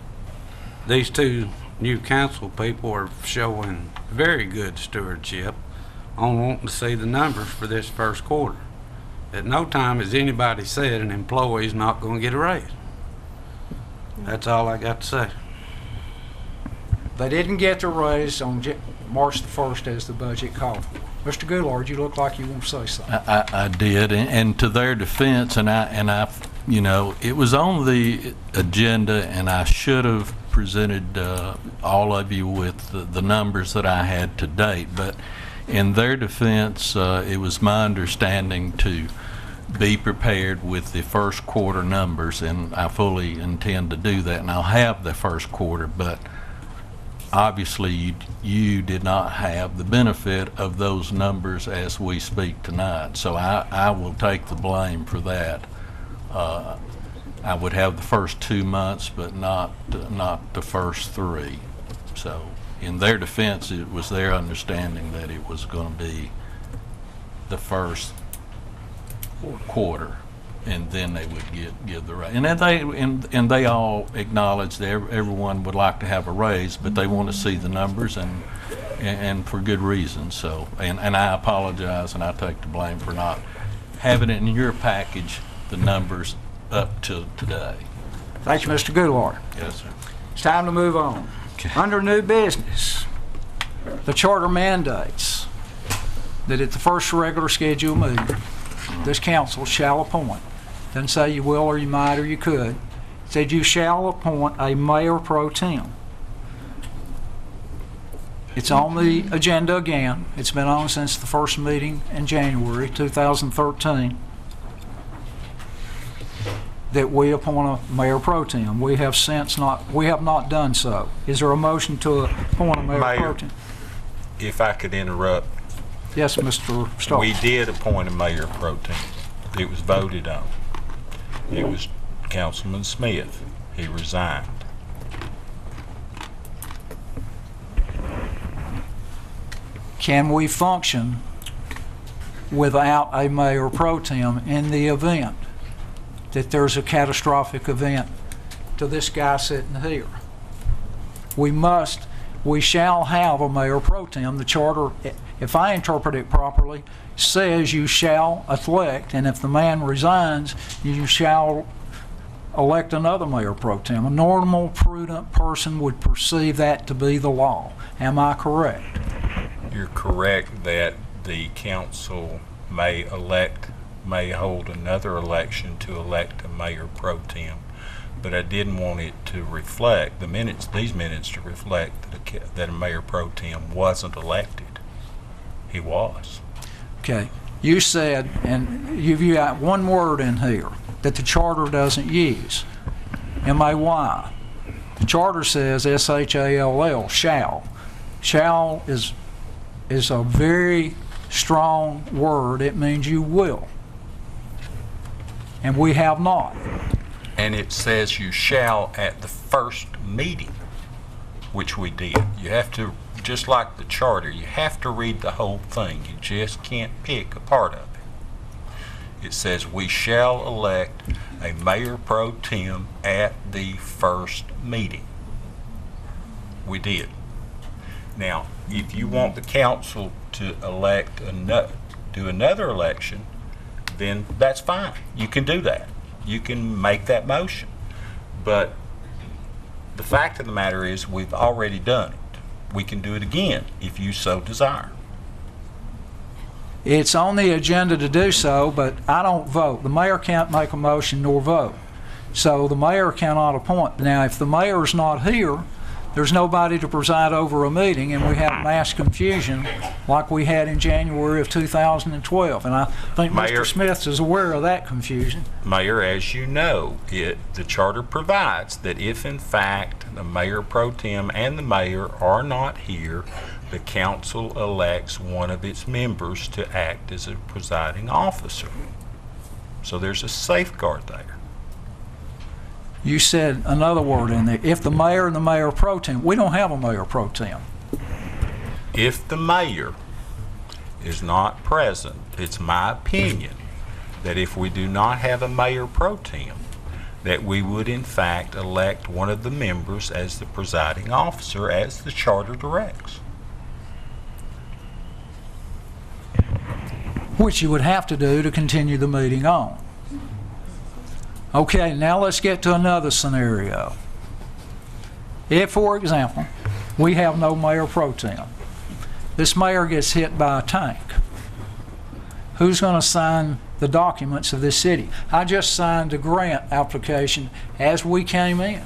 these two new council people are showing very good stewardship on wanting to see the numbers for this first quarter. At no time has anybody said an employee's not going to get a raise. That's all I got to say. They didn't get the raise on March the 1st as the budget called for. Mr. Goulart, you look like you want to say something. I did, and to their defense, and I, you know, it was on the agenda, and I should have presented all of you with the numbers that I had to date. But in their defense, it was my understanding to be prepared with the first quarter numbers, and I fully intend to do that. And I'll have the first quarter, but obviously you did not have the benefit of those numbers as we speak tonight. So I will take the blame for that. I would have the first 2 months, but not the first 3. So in their defense, it was their understanding that it was going to be the first quarter, and then they would give the raise. And they all acknowledged that everyone would like to have a raise, but they want to see the numbers, and for good reason. So, and I apologize, and I take the blame for not having it in your package, the numbers up to today. Thank you, Mr. Goulart. Yes, sir. It's time to move on. Under new business, the charter mandates that at the first regular scheduled meeting, this council shall appoint. Doesn't say you will or you might or you could. It said you shall appoint a mayor pro tem. It's on the agenda again. It's been on since the first meeting in January 2013 that we appoint a mayor pro tem. We have not done so. Is there a motion to appoint a mayor pro tem? If I could interrupt, Yes, Mr. Stark. we did appoint a mayor pro tem. It was voted on. It was Councilman Smith. He resigned. Can we function without a mayor pro tem in the event that there's a catastrophic event to this guy sitting here? We shall have a mayor pro tem. The charter, if I interpret it properly, says you shall elect, and if the man resigns, you shall elect another mayor pro tem. A normal, prudent person would perceive that to be the law. Am I correct? You're correct that the council may hold another election to elect a mayor pro tem, but I didn't want it to reflect, these minutes to reflect that a mayor pro tem wasn't elected. He was. Okay. You said, and you've got one word in here that the charter doesn't use, M-A-Y. The charter says S-H-A-L-L, shall. Shall is a very strong word. It means you will. And we have not. And it says you shall at the first meeting, which we did. You have to, just like the charter, you have to read the whole thing. You just can't pick a part of it. It says we shall elect a mayor pro tem at the first meeting. We did. Now, if you want the council to elect do another election, then that's fine. You can do that. You can make that motion. But the fact of the matter is we've already done it. We can do it again if you so desire. It's on the agenda to do so, but I don't vote. The mayor can't make a motion nor vote. So the mayor cannot appoint. Now, if the mayor's not here, there's nobody to preside over a meeting, and we have mass confusion like we had in January of 2012. And I think Mayor- Mr. Smith is aware of that confusion. Mayor, as you know, the charter provides that if in fact the mayor pro tem and the mayor are not here, the council elects one of its members to act as a presiding officer. So there's a safeguard there. You said another word in there. If the mayor and the mayor pro tem, we don't have a mayor pro tem. If the mayor is not present, it's my opinion that if we do not have a mayor pro tem, that we would in fact elect one of the members as the presiding officer as the charter directs. Which you would have to do to continue the meeting on. Okay, now let's get to another scenario. If, for example, we have no mayor pro tem, this mayor gets hit by a tank, who's going to sign the documents of this city? I just signed a grant application as we came in.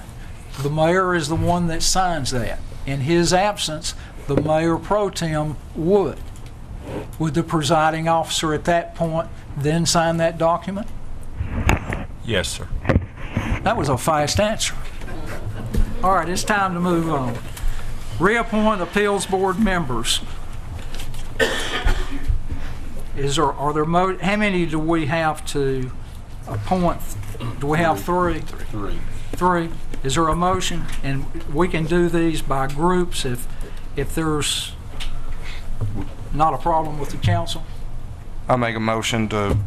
The mayor is the one that signs that. In his absence, the mayor pro tem would. Would the presiding officer at that point then sign that document? Yes, sir. That was a fast answer. All right, it's time to move on. Reappoint appeals board members. How many do we have to appoint? Do we have three? Three. Is there a motion? And we can do these by groups if there's not a problem with the council. I make a motion to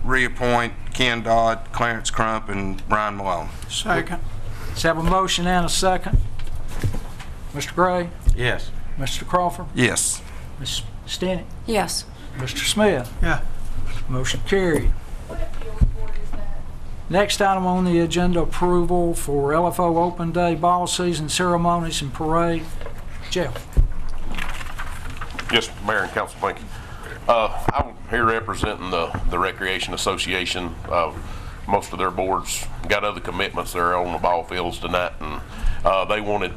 reappoint Ken Dodd, Clarence Crump, and Brian Malone. Second. Let's have a motion and a second. Mr. Gray? Yes. Mr. Crawford? Yes. Ms. Stinnett? Yes. Mr. Smith? Yeah. Motion carried. Next item on the agenda, approval for LFO Open Day Ball Season Ceremonies and Parade. Jeff? Yes, Mayor and Council, thank you. I'm here representing the Recreation Association. Most of their boards got other commitments. They're on the ball fields tonight, and they wanted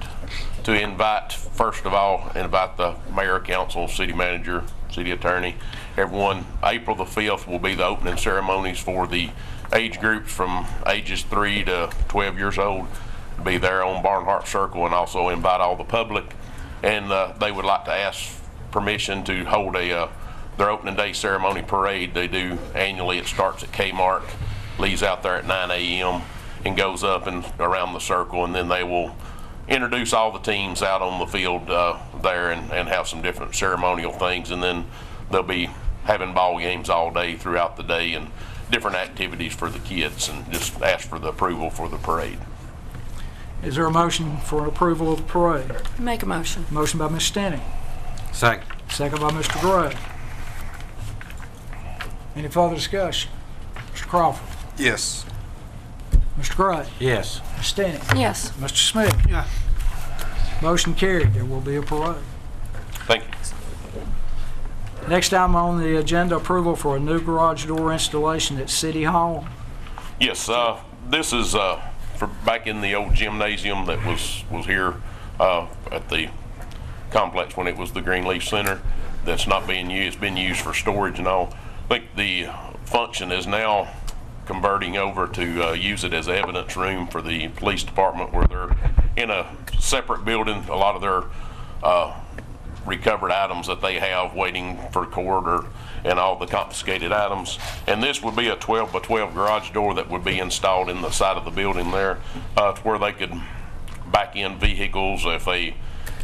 to invite the mayor, council, city manager, city attorney, everyone. April the 5th will be the opening ceremonies for the age groups from ages 3 to 12 years old. Be there on Barnhart Circle, and also invite all the public. And they would like to ask permission to hold their opening day ceremony parade. They do annually. It starts at Kmart, leaves out there at 9 a.m. and goes up and around the circle, and then they will introduce all the teams out on the field there and have some different ceremonial things, and then they'll be having ball games all day throughout the day and different activities for the kids, and just ask for the approval for the parade. Is there a motion for approval of the parade? Make a motion. Motion by Ms. Stinnett. Second. Second by Mr. Gray. Any further discussion? Mr. Crawford? Yes. Mr. Gray? Yes. Ms. Stinnett? Yes. Mr. Smith? Yeah. Motion carried. There will be a parade. Thank you. Next item on the agenda, approval for a new garage door installation at City Hall. Yes, this is for back in the old gymnasium that was here at the complex when it was the Greenleaf Center. That's not being used. It's been used for storage and all. I think the function is now converting over to use it as evidence room for the police department, where they're in a separate building. A lot of their recovered items that they have waiting for court and all the confiscated items. And this would be a 12 by 12 garage door that would be installed in the side of the building there to where they could back in vehicles. If they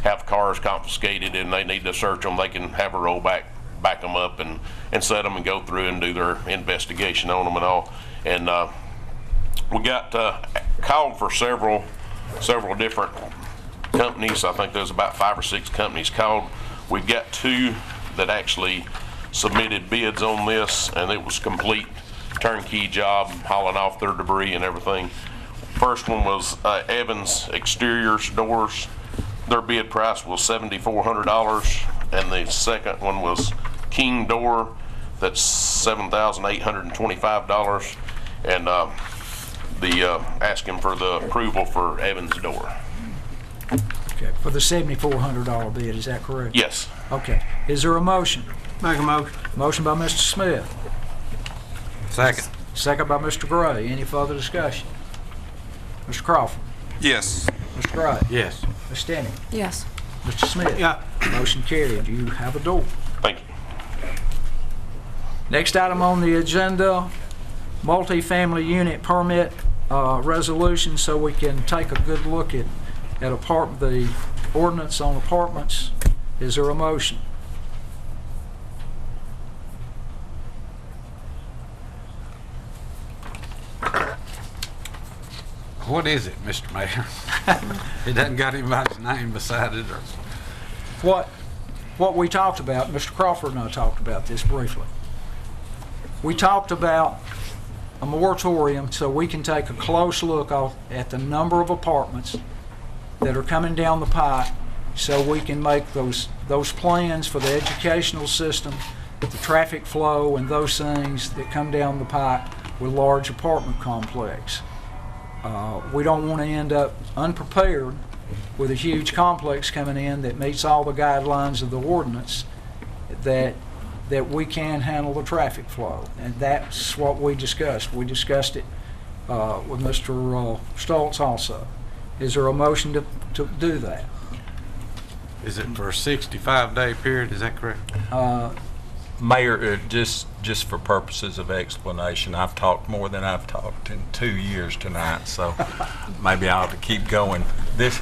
have cars confiscated and they need to search them, they can have a rollback, back them up and set them and go through and do their investigation on them and all. And we got called for several different companies. I think there's about 5 or 6 companies called. We've got 2 that actually submitted bids on this, and it was complete turnkey job, hauling off their debris and everything. First one was Evans Exteriors Doors. Their bid price was $7,400, and the second one was King Door. That's $7,825, and asking for the approval for Evans Door. Okay, for the $7,400 bid, is that correct? Yes. Okay. Is there a motion? Make a motion. Motion by Mr. Smith, Second. second by Mr. Gray. Any further discussion? Mr. Crawford? Yes. Mr. Gray? Yes. Ms. Stenning? Yes. Mr. Smith? Yeah. Motion carried. You have a door. Thank you. Next item on the agenda, multifamily unit permit resolution, so we can take a good look at the ordinance on apartments. Is there a motion? What is it, Mr. Mayor? It doesn't got anybody's name beside it, or What we talked about, Mr. Crawford and I talked about this briefly. We talked about a moratorium so we can take a close look at the number of apartments that are coming down the pipe, so we can make those plans for the educational system, the traffic flow, and those things that come down the pipe with large apartment complex. We don't want to end up unprepared with a huge complex coming in that meets all the guidelines of the ordinance, that we can handle the traffic flow. And that's what we discussed. We discussed it with Mr. Stoltz also. Is there a motion to do that? is it for a 65-day period? Is that correct? Mayor, just for purposes of explanation, I've talked more than I've talked in 2 years tonight, so maybe I ought to keep going. This,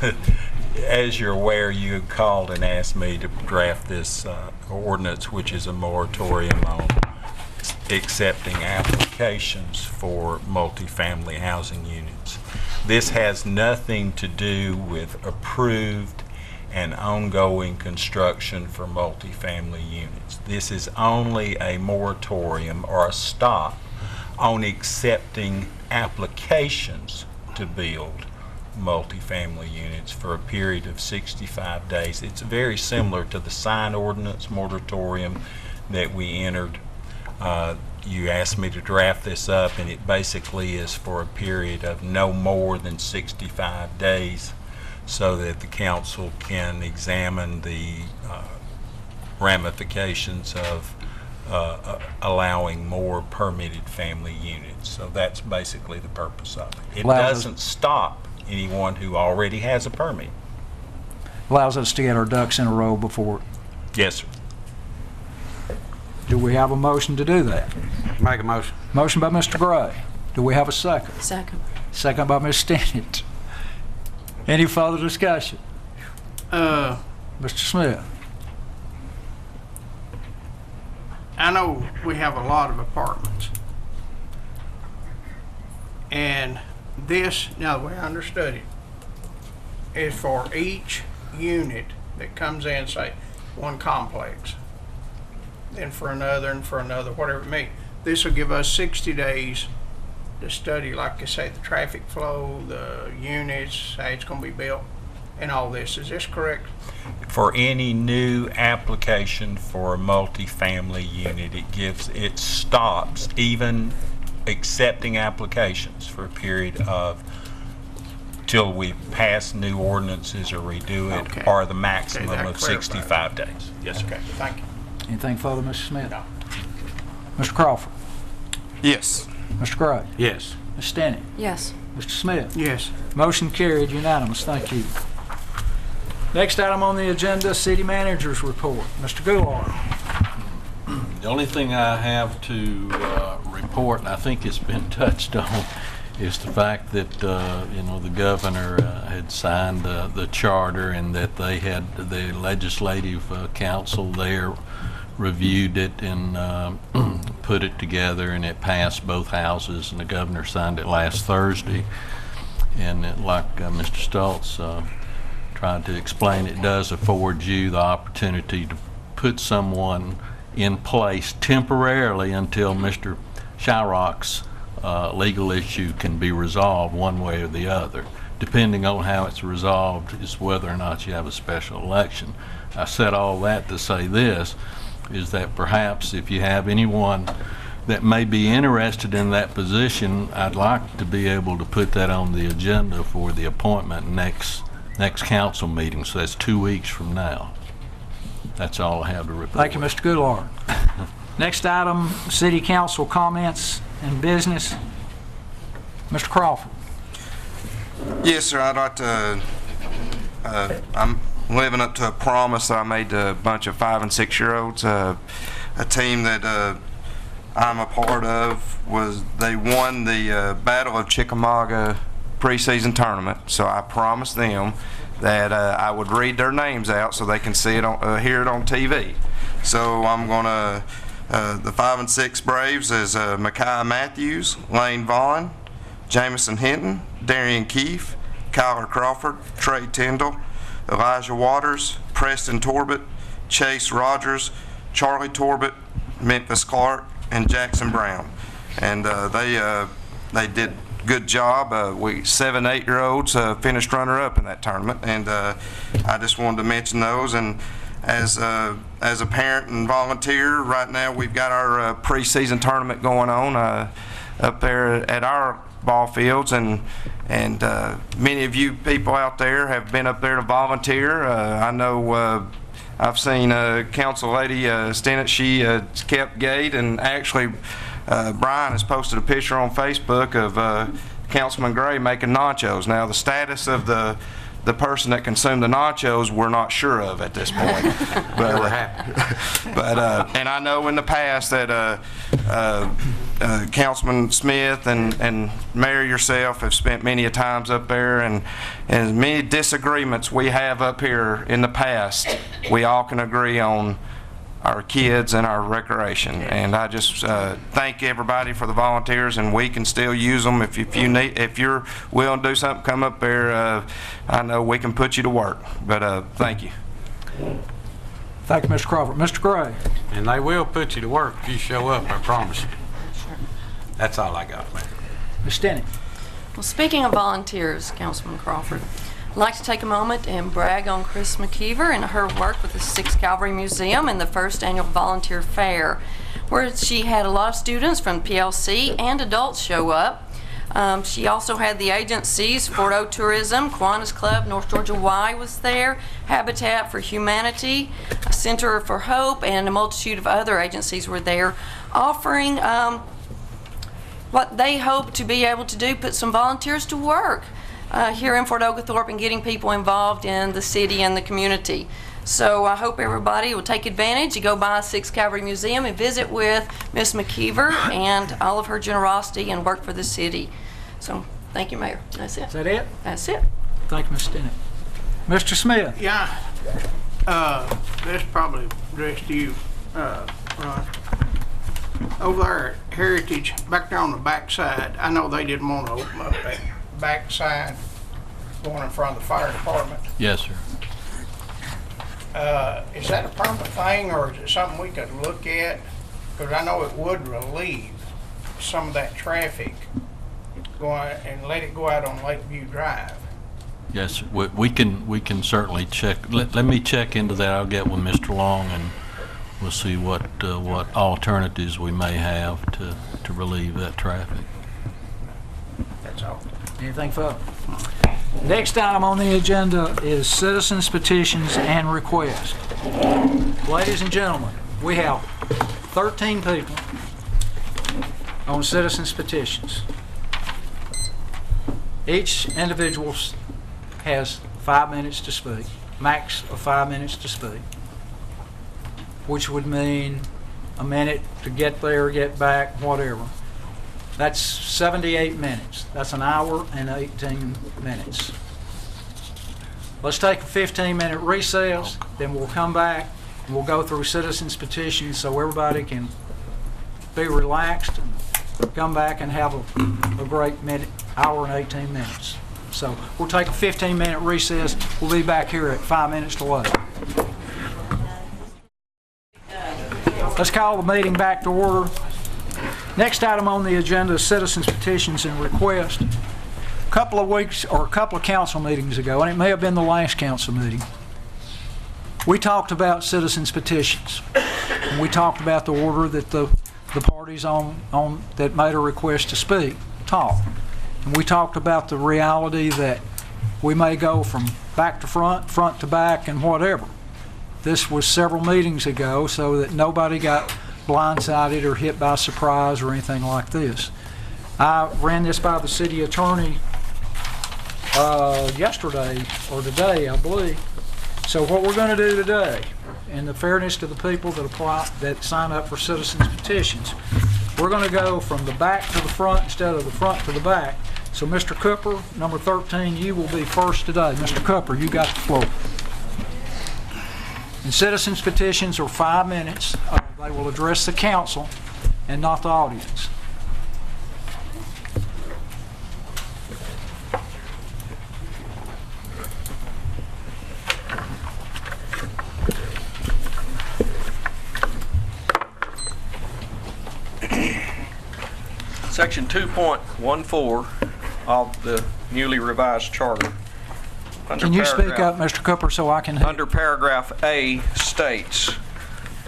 as you're aware, you called and asked me to draft this ordinance, which is a moratorium on accepting applications for multifamily housing units. This has nothing to do with approved and ongoing construction for multifamily units. This is only a moratorium or a stop on accepting applications to build multifamily units for a period of 65 days. It's very similar to the sign ordinance moratorium that we entered. You asked me to draft this up, and it basically is for a period of no more than 65 days, so that the council can examine the ramifications of allowing more permitted family units. So that's basically the purpose of it. It doesn't stop anyone who already has a permit. Allows us to get our ducks in a row before. Yes, sir. Do we have a motion to do that? Make a motion. Motion by Mr. Gray. Do we have a second? Second. Second by Ms. Stennett. Any further discussion? Mr. Smith? I know we have a lot of apartments. And this, now the way I understood it, is for each unit that comes in, say, one complex, then for another, and for another, whatever it may. This will give us 60 days to study, like I say, the traffic flow, the units, how it's going to be built, and all this. Is this correct? For any new application for a multifamily unit, it stops even accepting applications for a period of till we pass new ordinances or redo it, Okay. or the maximum that of clarifies. 65 days. Yes, sir. Okay, thank you. Anything further, Mr. Smith? No. Mr. Crawford? Yes. Mr. Gray? Yes. Ms. Stennett? Yes. Mr. Smith? Yes. Motion carried, unanimous. Thank you. Next item on the agenda, City Manager's Report. Mr. Goulart. The only thing I have to report, and I think it's been touched on, is the fact that the governor had signed the charter, and that they had the legislative council there reviewed it and put it together, and it passed both houses, and the governor signed it last Thursday. And like Mr. Stoltz tried to explain, it does afford you the opportunity to put someone in place temporarily until Mr. Shyrock's legal issue can be resolved one way or the other. Depending on how it's resolved is whether or not you have a special election. I said all that to say this, is that perhaps if you have anyone that may be interested in that position, I'd like to be able to put that on the agenda for the appointment next next council meeting, so that's 2 weeks from now. That's all I have to report. Thank you, Mr. Goulart. Next item, city council comments and business. Mr. Crawford. Yes, sir. I'd like to. I'm living up to a promise I made to a bunch of 5- and 6-year-olds. A team that I'm a part of they won the Battle of Chickamauga preseason tournament. So I promised them that I would read their names out so they can see it hear it on TV. So I'm gonna. The 5 and 6 Braves is Micaiah Matthews, Lane Vaughn, Jamison Hinton, Darian Keefe, Kyler Crawford, Trey Tyndall, Elijah Waters, Preston Torbett, Chase Rogers, Charlie Torbett, Memphis Clark, and Jackson Brown. And they did a good job. We 7 8-year-olds finished runner-up in that tournament, and I just wanted to mention those. And as a parent and volunteer, right now we've got our preseason tournament going on up there at our ball fields, and many of you people out there have been up there to volunteer. I know I've seen Council Lady Stennett, she kept gate, and actually Brian has posted a picture on Facebook of Councilman Gray making nachos. Now the status of the person that consumed the nachos we're not sure of at this point. But we're happy. And I know in the past that Councilman Smith and Mayor yourself have spent many a times up there, and many disagreements we have up here in the past, we all can agree on our kids and our recreation. And I just thank everybody for the volunteers, and we can still use them. If you're willing to do something, come up there. I know we can put you to work. But thank you. Thank you, Mr. Crawford. Mr. Gray. And they will put you to work if you show up, I promise you. That's all I got, man. Ms. Stennett. Well, speaking of volunteers, Councilman Crawford, I'd like to take a moment and brag on Chris McKeever and her work with the 6th Cavalry Museum and the first annual volunteer fair, where she had a lot of students from PLC and adults show up. She also had the agencies, Fort O Tourism, Kiwanis Club, North Georgia Y was there, Habitat for Humanity, Center for Hope, and a multitude of other agencies were there, offering what they hope to be able to do, put some volunteers to work here in Fort Oglethorpe and getting people involved in the city and the community. So I hope everybody will take advantage and go by 6th Cavalry Museum and visit with Miss McKeever and all of her generosity and work for the city. So thank you, Mayor. That's it. Is that it? That's it. Thank you, Ms. Stennett. Mr. Smith. Yeah, this probably addressed you, Ron. Over there at Heritage, back there on the back side, I know they didn't want to open up that back side going in front of the fire department. Yes, sir. Is that a permanent thing, or is it something we could look at? Because I know it would relieve some of that traffic going and let it go out on Lakeview Drive. Yes, sir. We can certainly check. Let me check into that. I'll get with Mr. Long, and we'll see what alternatives we may have to relieve that traffic. That's all. Anything further? Next item on the agenda is citizens petitions and requests. Ladies and gentlemen, we have 13 people on citizens petitions. Each individual has 5 minutes to speak, max of 5 minutes to speak, which would mean a minute to get there, get back, whatever. That's 78 minutes. That's an hour and 18 minutes. Let's take a 15-minute recess, then we'll come back and we'll go through citizens petitions so everybody can be relaxed and come back and have a great hour and 18 minutes. So we'll take a 15-minute recess. We'll be back here at 5 minutes to 11. Let's call the meeting back to order. Next item on the agenda is citizens petitions and requests. A couple of council meetings ago, and it may have been the last council meeting, we talked about citizens petitions. And we talked about the order that the parties on that made a request to speak talked. And we talked about the reality that we may go from back to front, front to back, and whatever. This was several meetings ago, so that nobody got blindsided or hit by surprise or anything like this. I ran this by the city attorney yesterday or today, I believe. So what we're going to do today, in the fairness to the people that apply, that sign up for citizens petitions, we're going to go from the back to the front instead of the front to the back. So Mr. Cooper, number 13, you will be first today. Mr. Cooper, you got the floor. And citizens petitions are 5 minutes. They will address the council and not the audience. Section 2.14 of the newly revised charter. Can you speak up, Mr. Cooper, so I can hear? Under paragraph A states,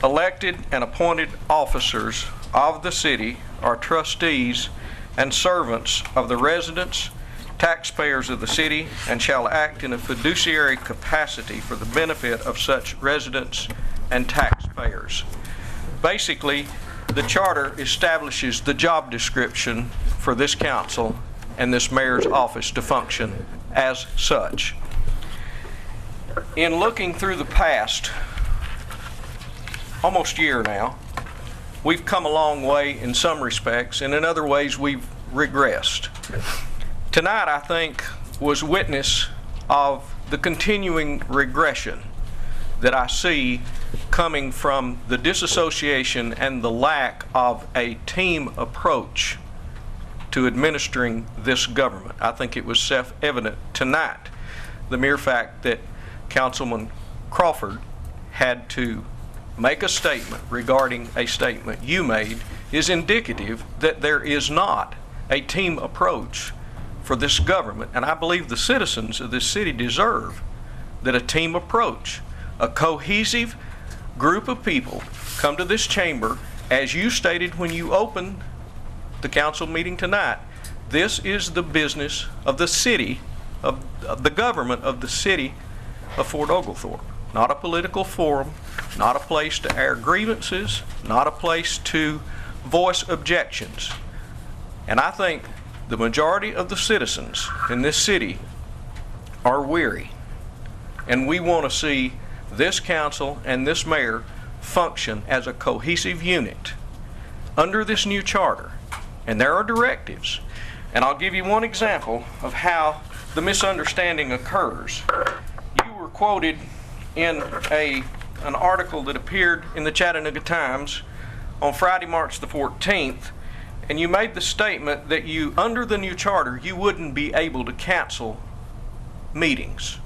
elected and appointed officers of the city are trustees and servants of the residents, taxpayers of the city, and shall act in a fiduciary capacity for the benefit of such residents and taxpayers. Basically, the charter establishes the job description for this council and this mayor's office to function as such. In looking through the past, almost year now, we've come a long way in some respects, and in other ways we've regressed. Tonight, I think, was witness of the continuing regression that I see coming from the disassociation and the lack of a team approach to administering this government. I think it was self-evident tonight, the mere fact that Councilman Crawford had to make a statement regarding a statement you made is indicative that there is not a team approach for this government. And I believe the citizens of this city deserve that a team approach, a cohesive group of people come to this chamber, as you stated when you opened the council meeting tonight. This is the business of the city, of the government of the city of Fort Oglethorpe. Not a political forum, not a place to air grievances, not a place to voice objections. And I think the majority of the citizens in this city are weary, and we want to see this council and this mayor function as a cohesive unit under this new charter. And there are directives. And I'll give you one example of how the misunderstanding occurs. You were quoted in an article that appeared in the Chattanooga Times on Friday, March the 14th, and you made the statement that you, under the new charter, you wouldn't be able to cancel meetings.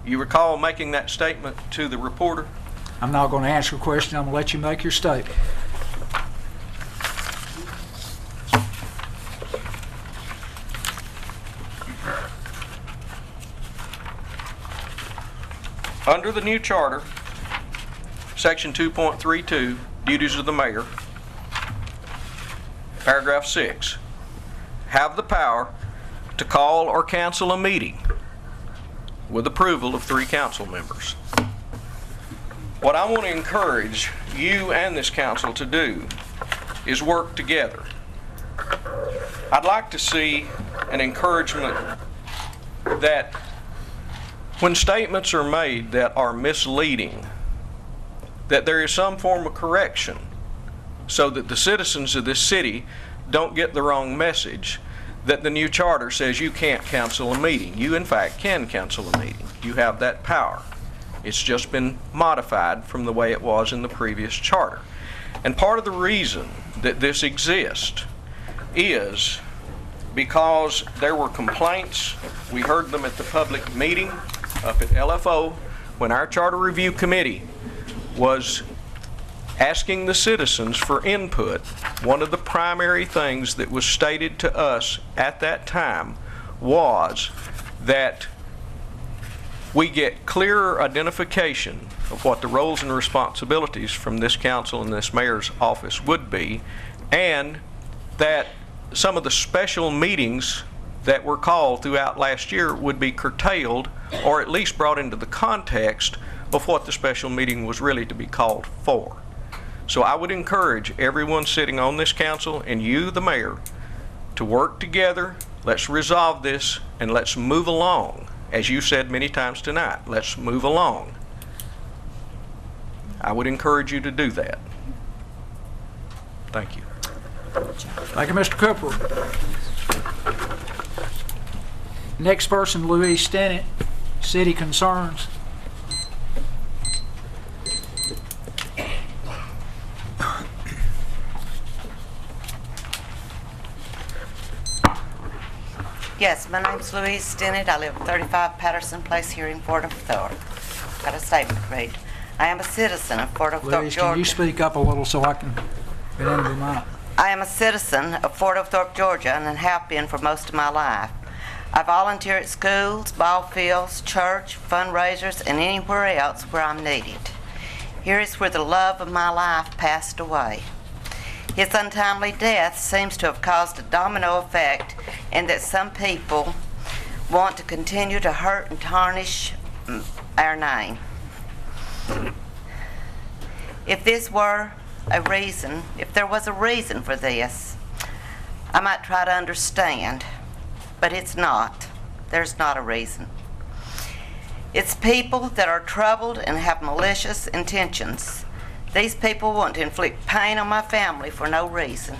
You recall making that statement to the reporter? I'm not going to answer your question. I'm going to let you make your statement. Under the new charter, section 2.32, duties of the mayor, paragraph 6, have the power to call or cancel a meeting with approval of 3 council members. What I want to encourage you and this council to do is work together. I'd like to see an encouragement that when statements are made that are misleading, that there is some form of correction so that the citizens of this city don't get the wrong message that the new charter says you can't cancel a meeting. You, in fact, can cancel a meeting. You have that power. It's just been modified from the way it was in the previous charter. And part of the reason that this exists is because there were complaints. We heard them at the public meeting up at LFO when our Charter Review Committee was asking the citizens for input. One of the primary things that was stated to us at that time was that we get clearer identification of what the roles and responsibilities from this council and this mayor's office would be, and that some of the special meetings that were called throughout last year would be curtailed, or at least brought into the context of what the special meeting was really to be called for. So I would encourage everyone sitting on this council and you, the mayor, to work together. Let's resolve this and let's move along. As you said many times tonight, let's move along. I would encourage you to do that. Thank you. Thank you, Mr. Cooper. Next person, Louise Stinnett, City Concerns. Yes, my name's Louise Stinnett. I live at 35 Patterson Place here in Fort Oglethrope. Got a statement to read. I am a citizen of Fort Oglethrope, Louise, Georgia. can you speak up a little so I can get into the mic? I am a citizen of Fort Oglethrope, Georgia, and have been for most of my life. I volunteer at schools, ball fields, church, fundraisers, and anywhere else where I'm needed. Here is where the love of my life passed away. His untimely death seems to have caused a domino effect, and that some people want to continue to hurt and tarnish our name. If there was a reason for this, I might try to understand, but it's not. There's not a reason. It's people that are troubled and have malicious intentions. These people want to inflict pain on my family for no reason.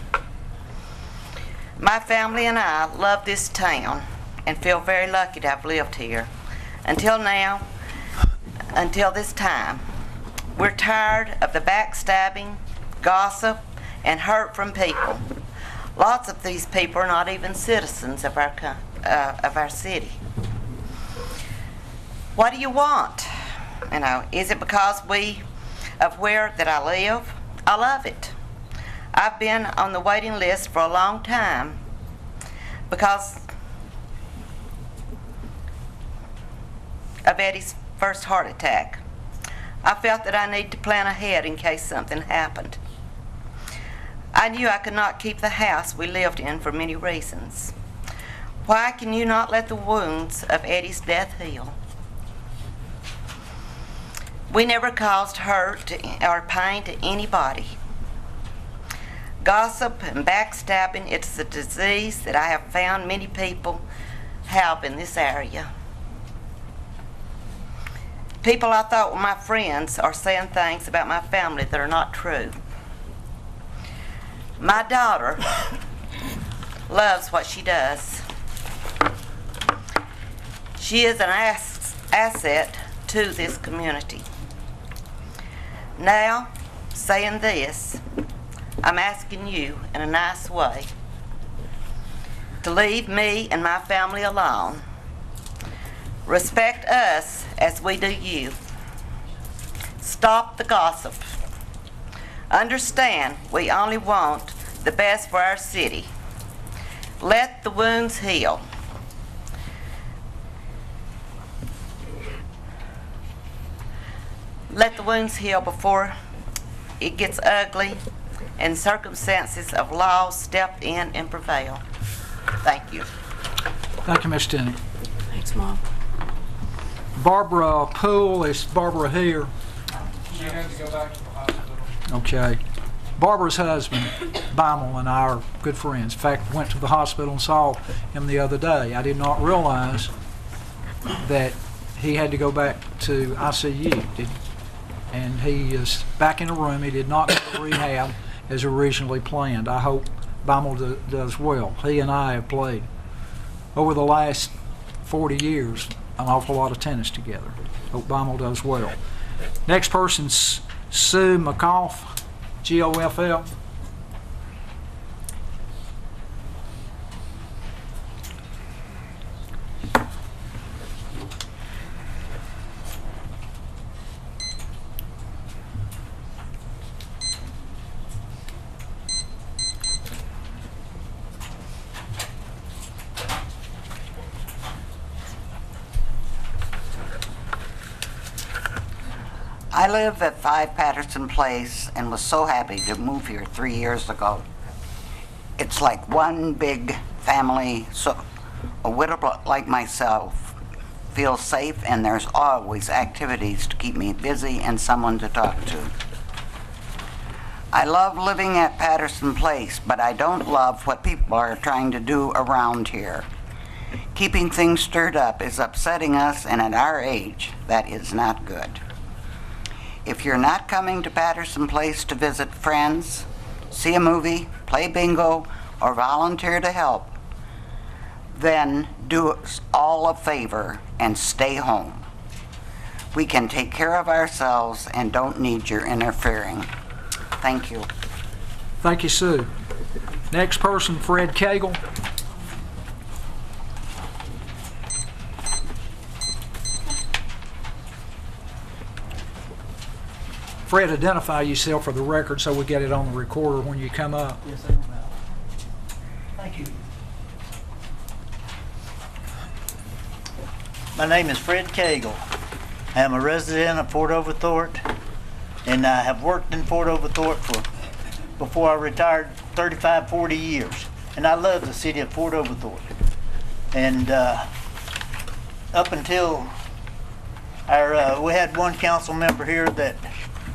My family and I love this town and feel very lucky to have lived here. Until now, until this time, we're tired of the backstabbing, gossip, and hurt from people. Lots of these people are not even citizens of our city. What do you want? Is it because of where that I live? I love it. I've been on the waiting list for a long time because of Eddie's first heart attack. I felt that I needed to plan ahead in case something happened. I knew I could not keep the house we lived in for many reasons. Why can you not let the wounds of Eddie's death heal? We never caused hurt or pain to anybody. Gossip and backstabbing, it's a disease that I have found many people have in this area. People I thought were my friends are saying things about my family that are not true. My daughter loves what she does. She is an asset to this community. Now, saying this, I'm asking you in a nice way to leave me and my family alone. Respect us as we do you. Stop the gossip. Understand we only want the best for our city. Let the wounds heal. Let the wounds heal before it gets ugly and circumstances of law step in and prevail. Thank you. Thank you, Ms. Stinnett. Thanks, Mom. Barbara Poole, is Barbara here? She had to go back to the hospital. Okay. Barbara's husband, Beimel, and I are good friends. In fact, went to the hospital and saw him the other day. I did not realize that he had to go back to ICU. And he is back in the room. He did not go to rehab as originally planned. I hope Beimel does well. He and I have played over the last 40 years an awful lot of tennis together. Hope Beimel does well. Next person's Sue McCoff, GOFL. I live at 5 Patterson Place and was so happy to move here 3 years ago. It's like one big family A widow like myself feels safe, and there's always activities to keep me busy and someone to talk to. I love living at Patterson Place, but I don't love what people are trying to do around here. Keeping things stirred up is upsetting us, and at our age, that is not good. If you're not coming to Patterson Place to visit friends, see a movie, play bingo, or volunteer to help, then do us all a favor and stay home. We can take care of ourselves and don't need your interfering. Thank you. Thank you, Sue. Next person, Fred Cagle. Fred, identify yourself for the record so we get it on the recorder when you come up. Yes, I know. Thank you. My name is Fred Cagle. I am a resident of Fort Oglethrope, and I have worked in Fort Oglethrope before I retired 35, 40 years. And I love the city of Fort Oglethrope. And up until we had one council member here that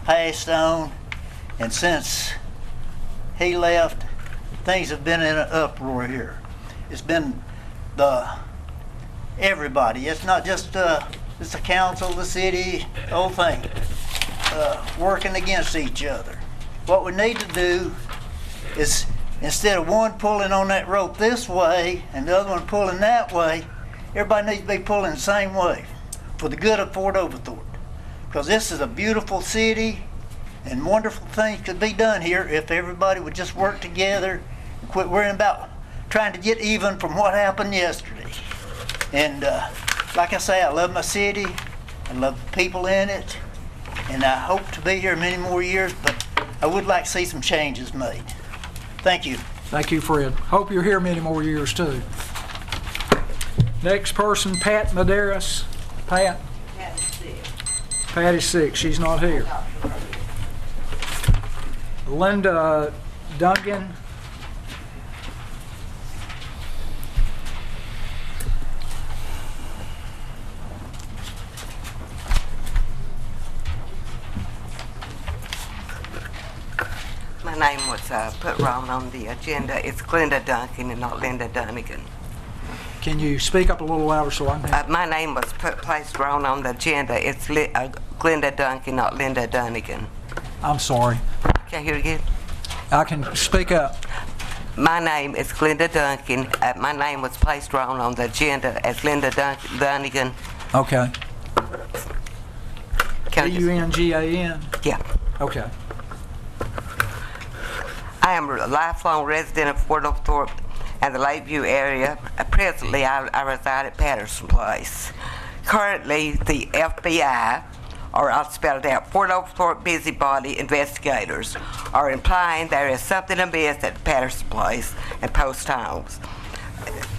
passed on, and since he left, things have been in an uproar here. It's been everybody. It's not just it's the council, the city, the whole thing, working against each other. What we need to do is, instead of one pulling on that rope this way and the other one pulling that way, everybody needs to be pulling the same way for the good of Fort Oglethrope. Because this is a beautiful city, and wonderful things could be done here if everybody would just work together and quit worrying about trying to get even from what happened yesterday. And like I say, I love my city, I love the people in it, and I hope to be here many more years, but I would like to see some changes made. Thank you. Thank you, Fred. Hope you're here many more years, too. Next person, Pat Medeiros. Pat? Pat is sick. She's not here. Linda Duncan. My name was put wrong on the agenda. It's Glenda Duncan and not Linda Dunnigan. Can you speak up a little louder so I can... My name was placed wrong on the agenda. It's Glenda Duncan, not Linda Dunnigan. I'm sorry. Can I hear it again? I can speak up. My name is Glenda Duncan. My name was placed wrong on the agenda as Linda Dunnigan. Okay. D-U-N-G-A-N? Yeah. Okay. I am a lifelong resident of Fort Oglethrope and the Lakeview area. Presently, I reside at Patterson Place. Currently, the FBI, or I'll spell it out, Fort Oglethrope Busybody Investigators, are implying there is something amiss at Patterson Place and Post Homes.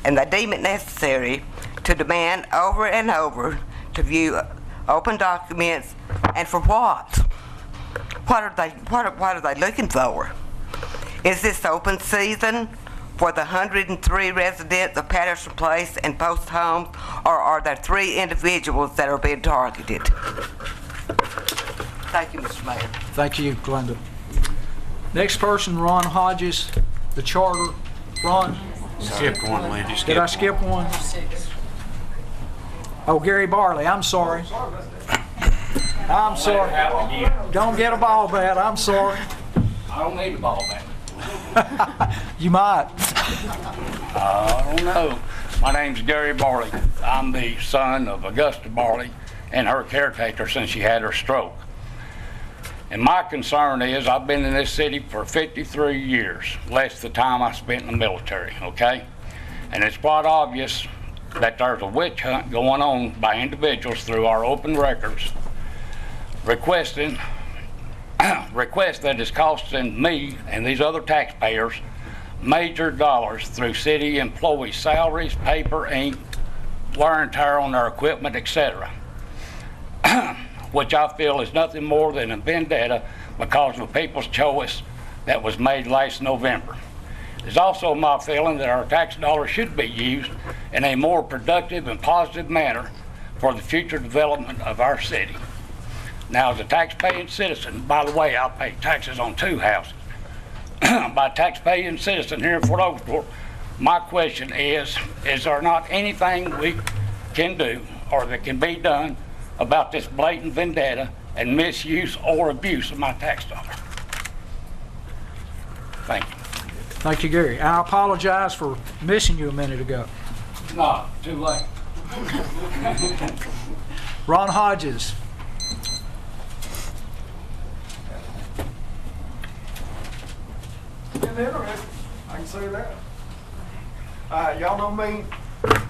And they deem it necessary to demand over and over to view open documents, and for what? What are they looking for? Is this open season for the 103 residents of Patterson Place and Post Homes, or are there 3 individuals that are being targeted? Thank you, Mr. Mayor. Thank you, Glenda. Next person, Ron Hodges, the Charter. Ron? Skipped one, Lindy. Did I skip one? Oh, Gary Barley, I'm sorry. I'm sorry. Don't get a ball bat, I'm sorry. I don't need a ball bat. You might. I don't know. My name's Gary Barley. I'm the son of Augusta Barley and her caretaker since she had her stroke. And my concern is I've been in this city for 53 years, less the time I spent in the military, okay? And it's quite obvious that there's a witch hunt going on by individuals through our open records requesting request that is costing me and these other taxpayers major dollars through city employees' salaries, paper, ink, wear and tear on their equipment, etc., which I feel is nothing more than a vendetta because of people's choice that was made last November. It's also my feeling that our tax dollars should be used in a more productive and positive manner for the future development of our city. Now, as a tax-paying citizen, by the way, I pay taxes on 2 houses. By tax-paying citizen here in Fort Oglethorpe, my question is there not anything we can do or that can be done about this blatant vendetta and misuse or abuse of my tax dollar? Thank you. Thank you, Gary. I apologize for missing you a minute ago. No, too late. Ron Hodges. I can say that. Y'all know me,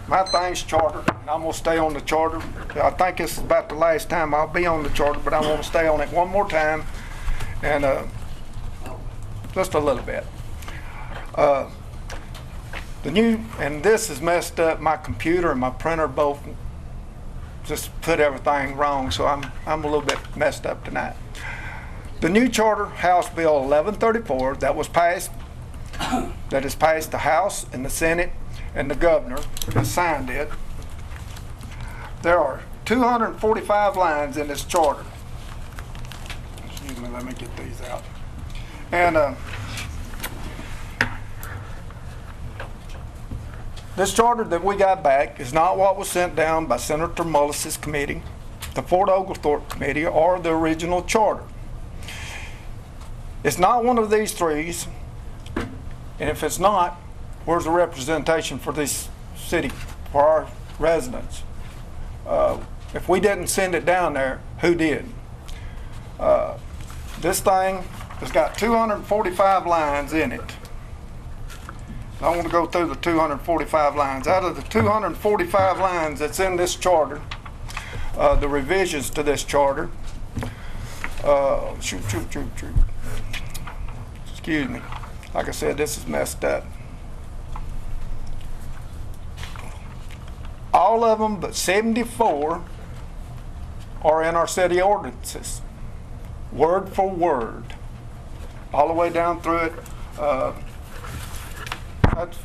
my thing's charter, and I'm gonna stay on the charter. I think this is about the last time I'll be on the charter, but I want to stay on it one more time, and just a little bit. And this has messed up my computer and my printer both, just put everything wrong, so I'm a little bit messed up tonight. The new charter, House Bill 1134, that was passed, that has passed the House and the Senate, and the governor has signed it. There are 245 lines in this charter. Excuse me, let me get these out. And this charter that we got back is not what was sent down by Senator Mullis's committee, the Fort Oglethorpe committee, or the original charter. It's not one of these threes, and if it's not, where's the representation for this city, for our residents? If we didn't send it down there, who did? This thing has got 245 lines in it. I want to go through the 245 lines. Out of the 245 lines that's in this charter, the revisions to this charter, excuse me. Like I said, this is messed up. All of them but 74 are in our city ordinances, word for word, all the way down through it. That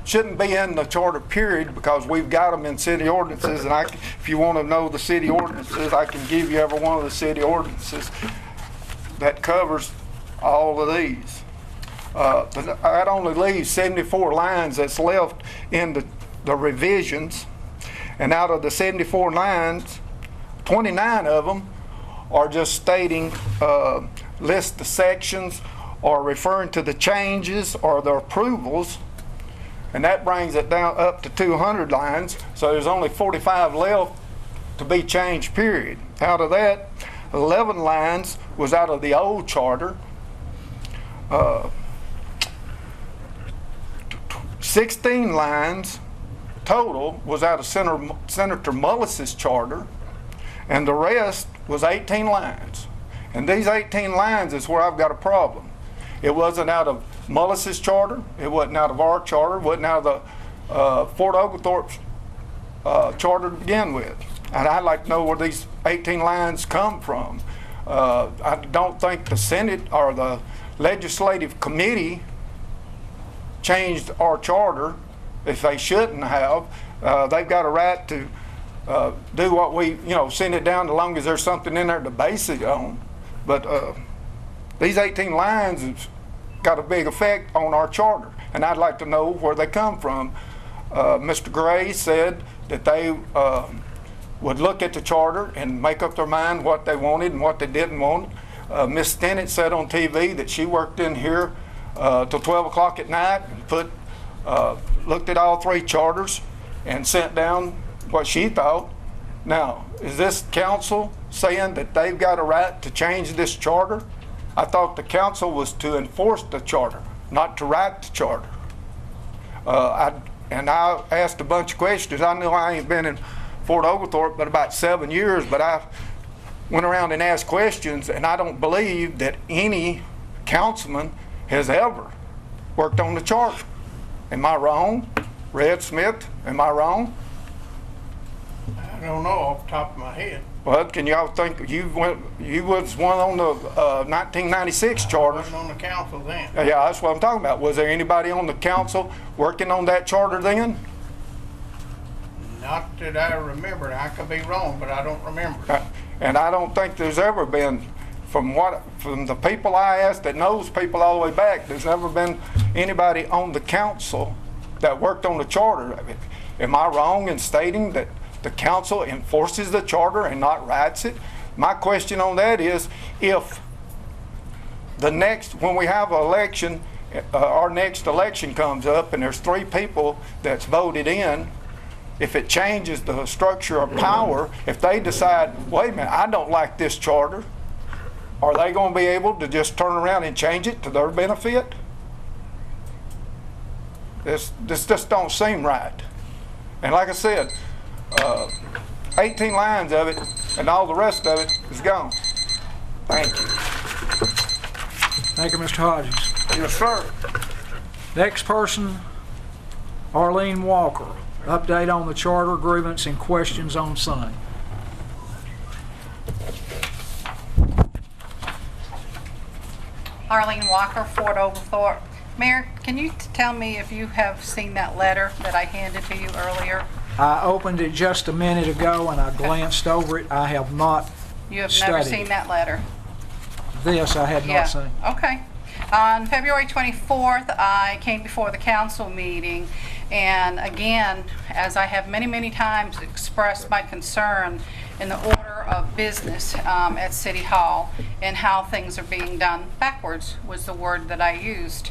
shouldn't be in the charter period because we've got them in city ordinances, and if you want to know the city ordinances, I can give you every one of the city ordinances that covers all of these. But that only leaves 74 lines that's left in the revisions, and out of the 74 lines, 29 of them are just stating, list the sections or referring to the changes or the approvals, and that brings it down up to 200 lines, so there's only 45 left to be changed, period. Out of that, 11 lines was out of the old charter, 16 lines total was out of Senator Mullis's charter, and the rest was 18 lines. And these 18 lines is where I've got a problem. It wasn't out of Mullis's charter, it wasn't out of our charter, it wasn't out of the Fort Oglethorpe's charter to begin with. And I'd like to know where these 18 lines come from. I don't think the Senate or the Legislative Committee changed our charter if they shouldn't have. They've got a right to do what we, send it down as long as there's something in there to base it on. But these 18 lines have got a big effect on our charter, and I'd like to know where they come from. Mr. Gray said that they would look at the charter and make up their mind what they wanted and what they didn't want. Ms. Stennett said on TV that she worked in here till 12 o'clock at night and looked at all 3 charters and sent down what she thought. Now, is this council saying that they've got a right to change this charter? I thought the council was to enforce the charter, not to write the charter. I asked a bunch of questions. I know I ain't been in Fort Oglethorpe but about 7 years, but I went around and asked questions, and I don't believe that any councilman has ever worked on the charter. Am I wrong? Red Smith, am I wrong? I don't know off the top of my head. Well, can y'all think, you was one on the 1996 charter. Wasn't on the council then. Yeah, that's what I'm talking about. Was there anybody on the council working on that charter then? Not that I remember. I could be wrong, but I don't remember. And I don't think there's ever been, from the people I asked that knows people all the way back, there's never been anybody on the council that worked on the charter. Am I wrong in stating that the council enforces the charter and not writes it? My question on that is, if when we have an election, our next election comes up and there's 3 people that's voted in, if it changes the structure of power, if they decide, wait a minute, I don't like this charter, are they going to be able to just turn around and change it to their benefit? This just don't seem right. And like I said, 18 lines of it and all the rest of it is gone. Thank you. Thank you, Mr. Hodges. Yes, sir. Next person, Arlene Walker. Update on the charter, grievance, and questions on same. Arlene Walker, Fort Oglethrope. Mayor, can you tell me if you have seen that letter that I handed to you earlier? I opened it just a minute ago and I glanced over it. I have not You have studied never seen that letter? This I had not seen. Okay. On February 24th, I came before the council meeting, and again, as I have many, many times expressed my concern in the order of business at City Hall and how things are being done backwards was the word that I used.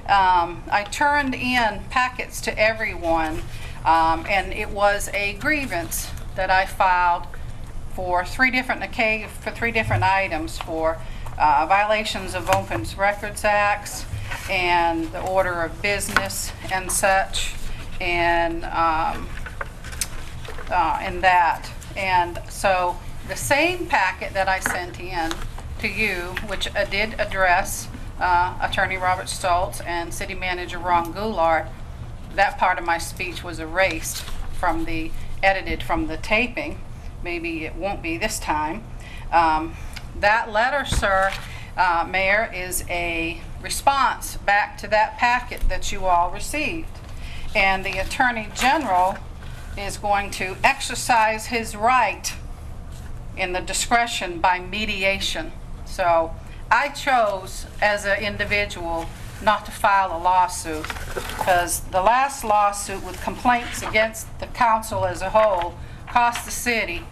I turned in packets to everyone, and it was a grievance that I filed for 3 different items for violations of Open Records Acts and the order of business and such, and that. And so the same packet that I sent in to you, which did address Attorney Robert Stoltz and City Manager Ron Goulart, that part of my speech was erased edited from the taping. Maybe it won't be this time. That letter, sir, Mayor, is a response back to that packet that you all received. And the Attorney General is going to exercise his right in the discretion by mediation. So I chose as an individual not to file a lawsuit because the last lawsuit with complaints against the council as a whole cost the city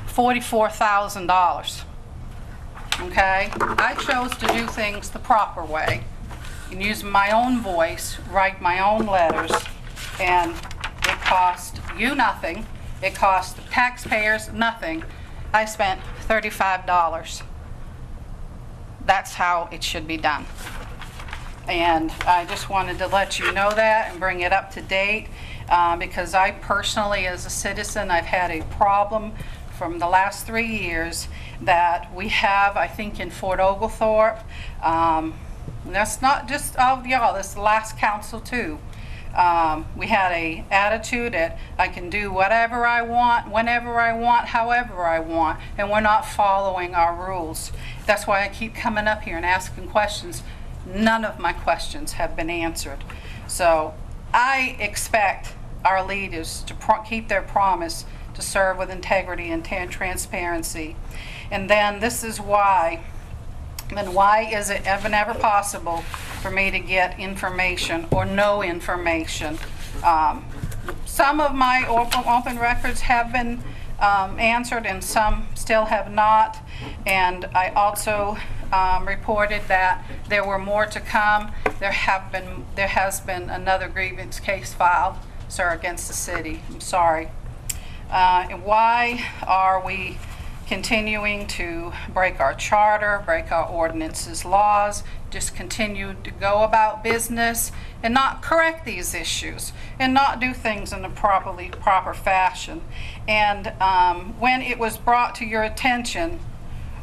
$44,000. Okay? I chose to do things the proper way and use my own voice, write my own letters, and it cost you nothing. It cost the taxpayers nothing. I spent $35. That's how it should be done. And I just wanted to let you know that and bring it up to date because I personally, as a citizen, I've had a problem from the last 3 years that we have, I think, in Fort Oglethrope. That's not just all of y'all, that's the last council too. We had a attitude that I can do whatever I want, whenever I want, however I want, and we're not following our rules. That's why I keep coming up here and asking questions. None of my questions have been answered. So I expect our leaders to keep their promise to serve with integrity and transparency. And then this is why, then why is it ever possible for me to get information or no information? Some of my open records have been answered and some still have not. And I also reported that there were more to come. There has been another grievance case filed, sir, against the city. I'm sorry. And why are we continuing to break our charter, break our ordinances, laws, just continue to go about business and not correct these issues and not do things in a proper fashion? And when it was brought to your attention,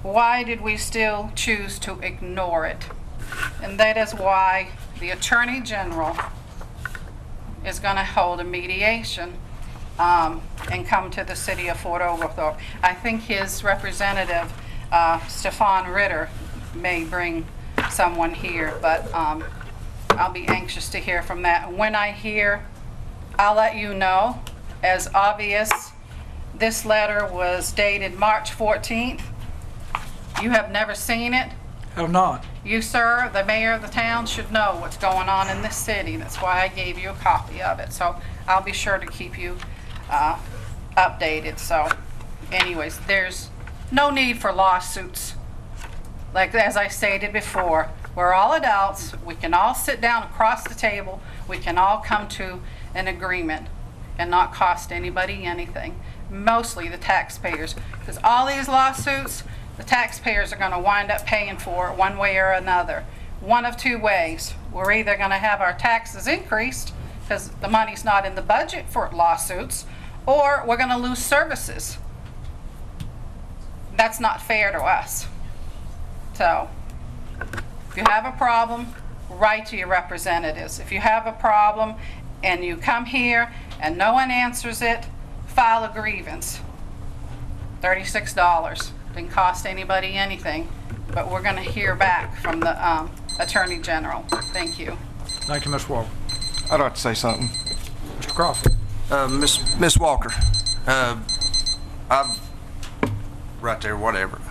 why did we still choose to ignore it? And that is why the Attorney General is going to hold a mediation. and come to the city of Fort Oglethorpe. I think his representative, Stefan Ritter, may bring someone here, but I'll be anxious to hear from that. When I hear, I'll let you know. As obvious, this letter was dated March 14th. You have never seen it. Have not. You, sir, the mayor of the town, should know what's going on in this city. That's why I gave you a copy of it. So I'll be sure to keep you updated. So anyways, there's no need for lawsuits. Like, as I stated before, we're all adults. We can all sit down across the table. We can all come to an agreement and not cost anybody anything. Mostly the taxpayers. Because all these lawsuits, the taxpayers are going to wind up paying for it one way or another. One of two ways. We're either going to have our taxes increased because the money's not in the budget for lawsuits, or we're going to lose services. That's not fair to us. So, if you have a problem, write to your representatives. If you have a problem and you come here and no one answers it, file a grievance. $36. Didn't cost anybody anything, but we're going to hear back from the Attorney General. Thank you. Thank you, Ms. Walker. I'd like to say something. Mr. Crawford. Miss Walker, I've, right there, whatever.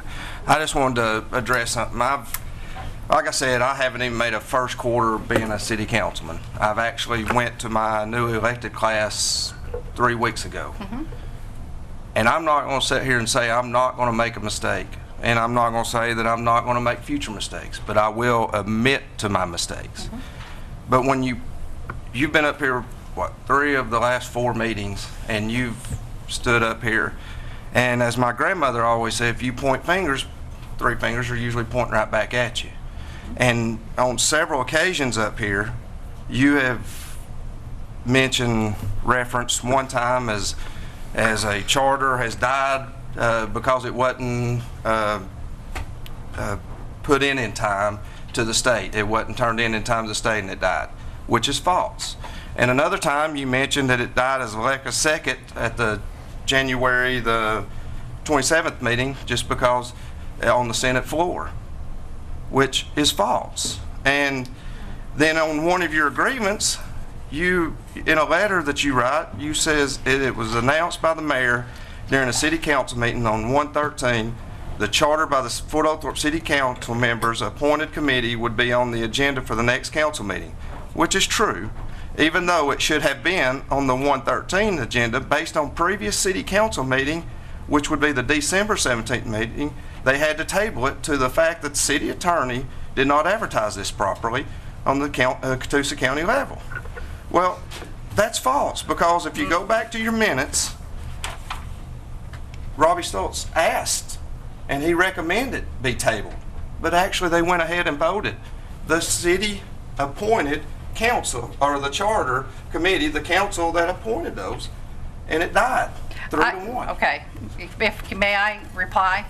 I just wanted to address something. Like I said, I haven't even made a first quarter being a city councilman. I've actually went to my newly elected class 3 weeks ago. And I'm not going to sit here and say I'm not going to make a mistake. And I'm not going to say that I'm not going to make future mistakes. But I will admit to my mistakes. But when you've been up here, what, 3 of the last 4 meetings, and you've stood up here. And as my grandmother always said, if you point fingers, 3 fingers are usually pointing right back at you. And on several occasions up here, you have mentioned, referenced one time as a charter has died because it wasn't put in time to the state. It wasn't turned in time to the state and it died, which is false. And another time you mentioned that it died as like a second at the January the 27th meeting just because on the Senate floor, which is false. And then on one of your agreements, you, in a letter that you write, you says it was announced by the mayor during a city council meeting on 1/13, the charter by the Fort Oglethorpe City Council members appointed committee would be on the agenda for the next council meeting, which is true, even though it should have been on the 1/13 agenda based on previous city council meeting, which would be the December 17th meeting. They had to table it to the fact that the city attorney did not advertise this properly on the Catoosa County level. Well, that's false, because if you go back to your minutes, Robbie Stoltz asked and he recommended be tabled, but actually they went ahead and voted. The city appointed council, or the charter committee, the council that appointed those, and it died 3-1. Okay, may I reply?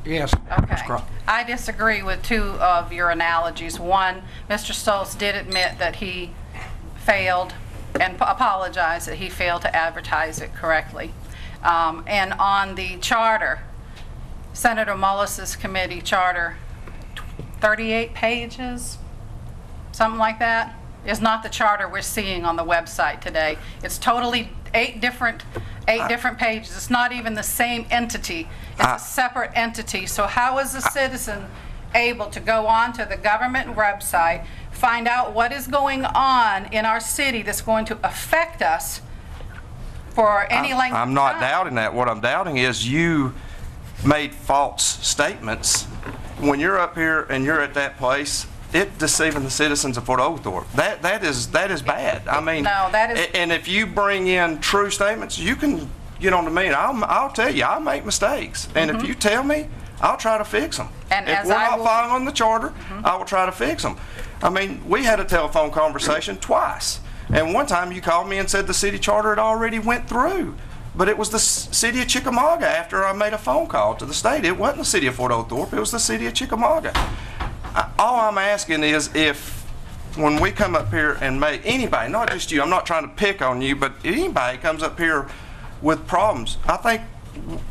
Yes. Okay. I disagree with 2 of your analogies. One, Mr. Stoltz did admit that he failed and apologized that he failed to advertise it correctly. And on the charter, Senator Mullis's committee charter, 38 pages, something like that, is not the charter we're seeing on the website today. It's totally 8 different pages. It's not even the same entity. It's a separate entity. So how is a citizen able to go on to the government website, find out what is going on in our city that's going to affect us for any length of time? I'm not doubting that. What I'm doubting is you made false statements. When you're up here and you're at that place, it deceiving the citizens of Fort Oglethorpe. That is bad. I mean, no, that is. And if you bring in true statements, you can get on to me, and I'll tell you, I'll make mistakes. And if you tell me, I'll try to fix them. And if we're not following the charter, I will try to fix them. I mean, we had a telephone conversation twice, and one time you called me and said the city charter had already went through. But it was the city of Chickamauga after I made a phone call to the state. It wasn't the city of Fort Oglethorpe, it was the city of Chickamauga. All I'm asking is if when we come up here and make anybody, not just you, I'm not trying to pick on you, but anybody comes up here with problems, I think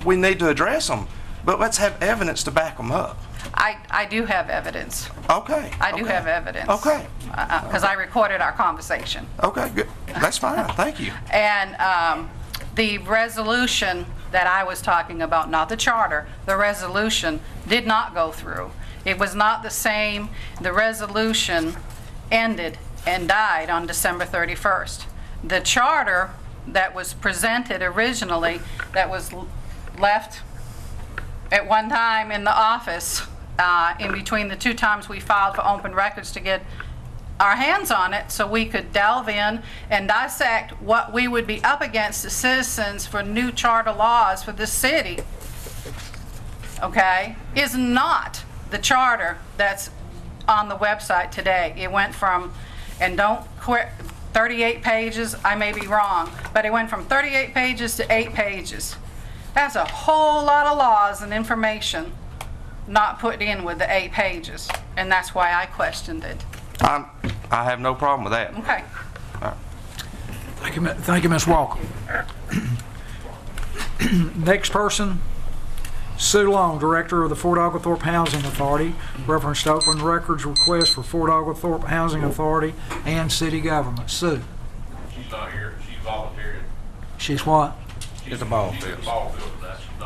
we need to address them, but let's have evidence to back them up. I do have evidence. Okay. I do have evidence. Okay. Because I recorded our conversation. Okay, good. That's fine. Thank you. And the resolution that I was talking about, not the charter, the resolution did not go through. It was not the same. The resolution ended and died on December 31st. The charter that was presented originally, that was left at one time in the office, in between the two times we filed for open records to get our hands on it so we could delve in and dissect what we would be up against as citizens for new charter laws for this city, okay, is not the charter that's on the website today. It went from, and don't quit, 38 pages, I may be wrong, but it went from 38 pages to 8 pages. That's a whole lot of laws and information not put in with the 8 pages, and that's why I questioned it. I have no problem with that. Okay. All right. Thank you, Ms. Walker. Next person, Sue Long, Director of the Fort Oglethorpe Housing Authority, reference to open records request for Fort Oglethorpe Housing Authority and city government. Sue. She's not here. She's volunteering. She's what? She's the ball field.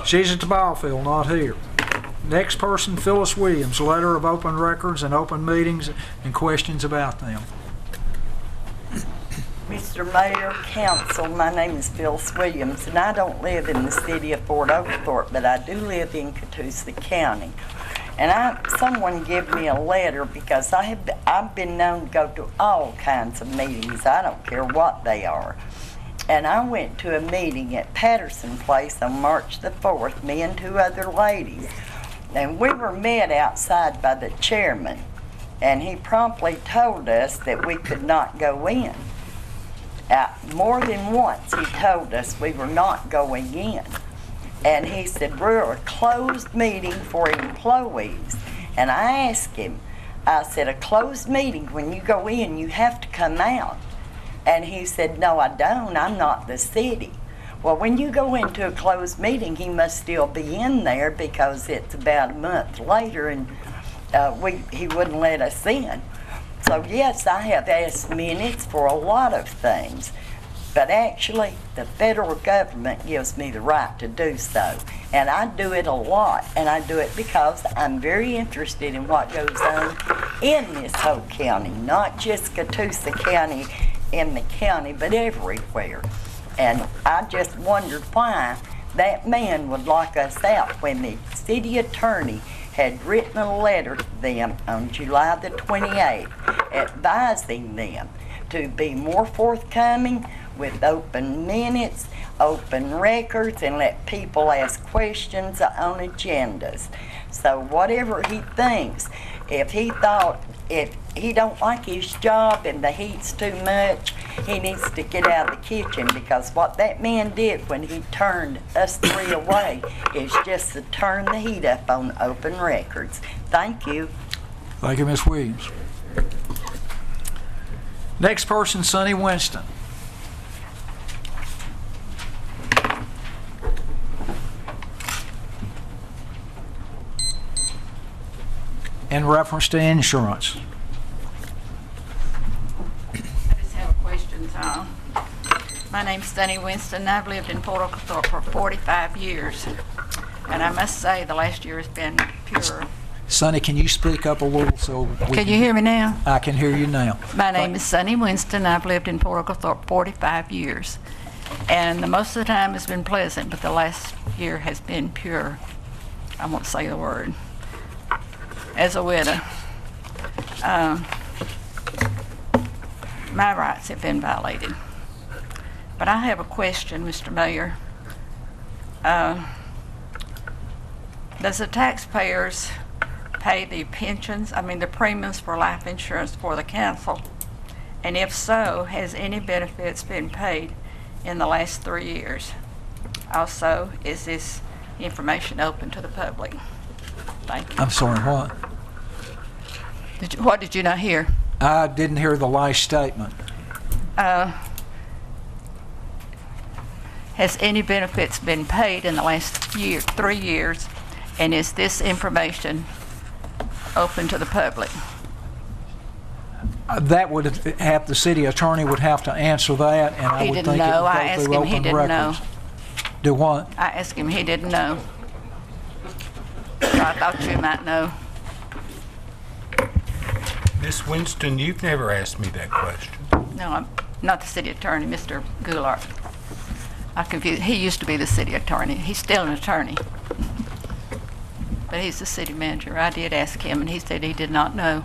She's at the ball field, not here. Next person, Phyllis Williams, letter of open records and open meetings and questions about them. Mr. Mayor, Council, my name is Phyllis Williams, and I don't live in the city of Fort Oglethorpe, but I do live in Catoosa County. And someone gave me a letter because I've been known to go to all kinds of meetings. I don't care what they are. And I went to a meeting at Patterson Place on March the 4th, me and 2 other ladies. And we were met outside by the chairman, and he promptly told us that we could not go in. More than once he told us we were not going in. And he said, we're a closed meeting for employees. And I asked him, I said, a closed meeting, when you go in, you have to come out. And he said, no, I don't. I'm not the city. Well, when you go into a closed meeting, he must still be in there because it's about a month later and he wouldn't let us in. So, yes, I have asked minutes for a lot of things. But actually, the federal government gives me the right to do so. And I do it a lot. And I do it because I'm very interested in what goes on in this whole county, not just Catoosa County in the county, but everywhere. And I just wondered why that man would lock us out when the city attorney had written a letter to them on July the 28th advising them to be more forthcoming with open minutes, open records, and let people ask questions on agendas. So whatever he thinks, if he don't like his job and the heat's too much, he needs to get out of the kitchen, because what that man did when he turned us 3 away is just to turn the heat up on open records. Thank you. Thank you, Ms. Williams. Next person, Sonny Winston. In reference to insurance. I just have a question, Tom. My name's Sonny Winston. I've lived in Fort Oglethorpe for 45 years. And I must say the last year has been pure. Sonny, can you speak up a little so Can you hear me now? I can hear you now. My name is Sonny Winston. I've lived in Fort Oglethorpe 45 years. And the most of the time has been pleasant, but the last year has been pure. I won't say the word. As a widow, my rights have been violated. But I have a question, Mr. Mayor. Does the taxpayers pay the pensions, the premiums for life insurance for the council? And if so, has any benefits been paid in the last 3 years? Also, is this information open to the public? Thank you. I'm sorry, what? What did you not hear? I didn't hear the last statement. Has any benefits been paid in the last 3 years? And is this information open to the public? That would have, the city attorney would have to answer that, and I He would didn't think it know. would I go asked through him, he open didn't know. records. Do what? I asked him, he didn't know. So I thought you might know. Miss Winston, you've never asked me that question. No, I'm not the city attorney, Mr. Goulart. I confused. He used to be the city attorney. He's still an attorney. But he's the city manager. I did ask him, and he said he did not know.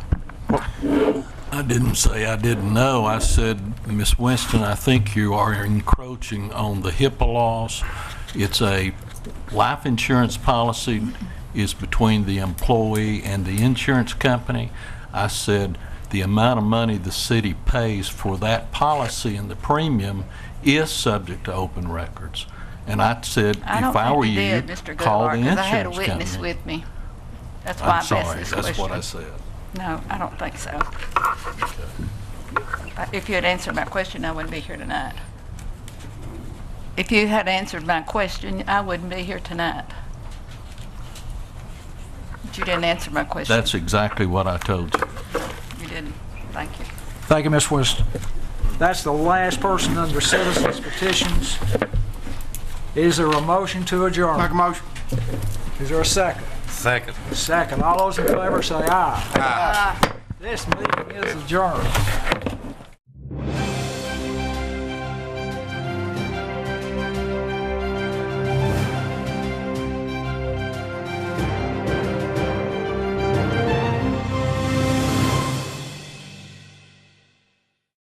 I didn't say I didn't know. I said, Miss Winston, I think you are encroaching on the HIPAA laws. It's a life insurance policy is between the employee and the insurance company. I said the amount of money the city pays for that policy and the premium is subject to open records. And I said, if I were you, call the insurance company. I had a witness with me. That's why I'm sorry, asking this question. that's what I said. No, I don't think so. If you had answered my question, I wouldn't be here tonight. If you had answered my question, I wouldn't be here tonight. But you didn't answer my question. That's exactly what I told you. You didn't. Thank you. Thank you, Ms. Winston. That's the last person under citizens petitions. Is there a motion to adjourn? Make a motion. Is there a second? Second. Second. All those in favor say aye. Aye. This meeting is adjourned.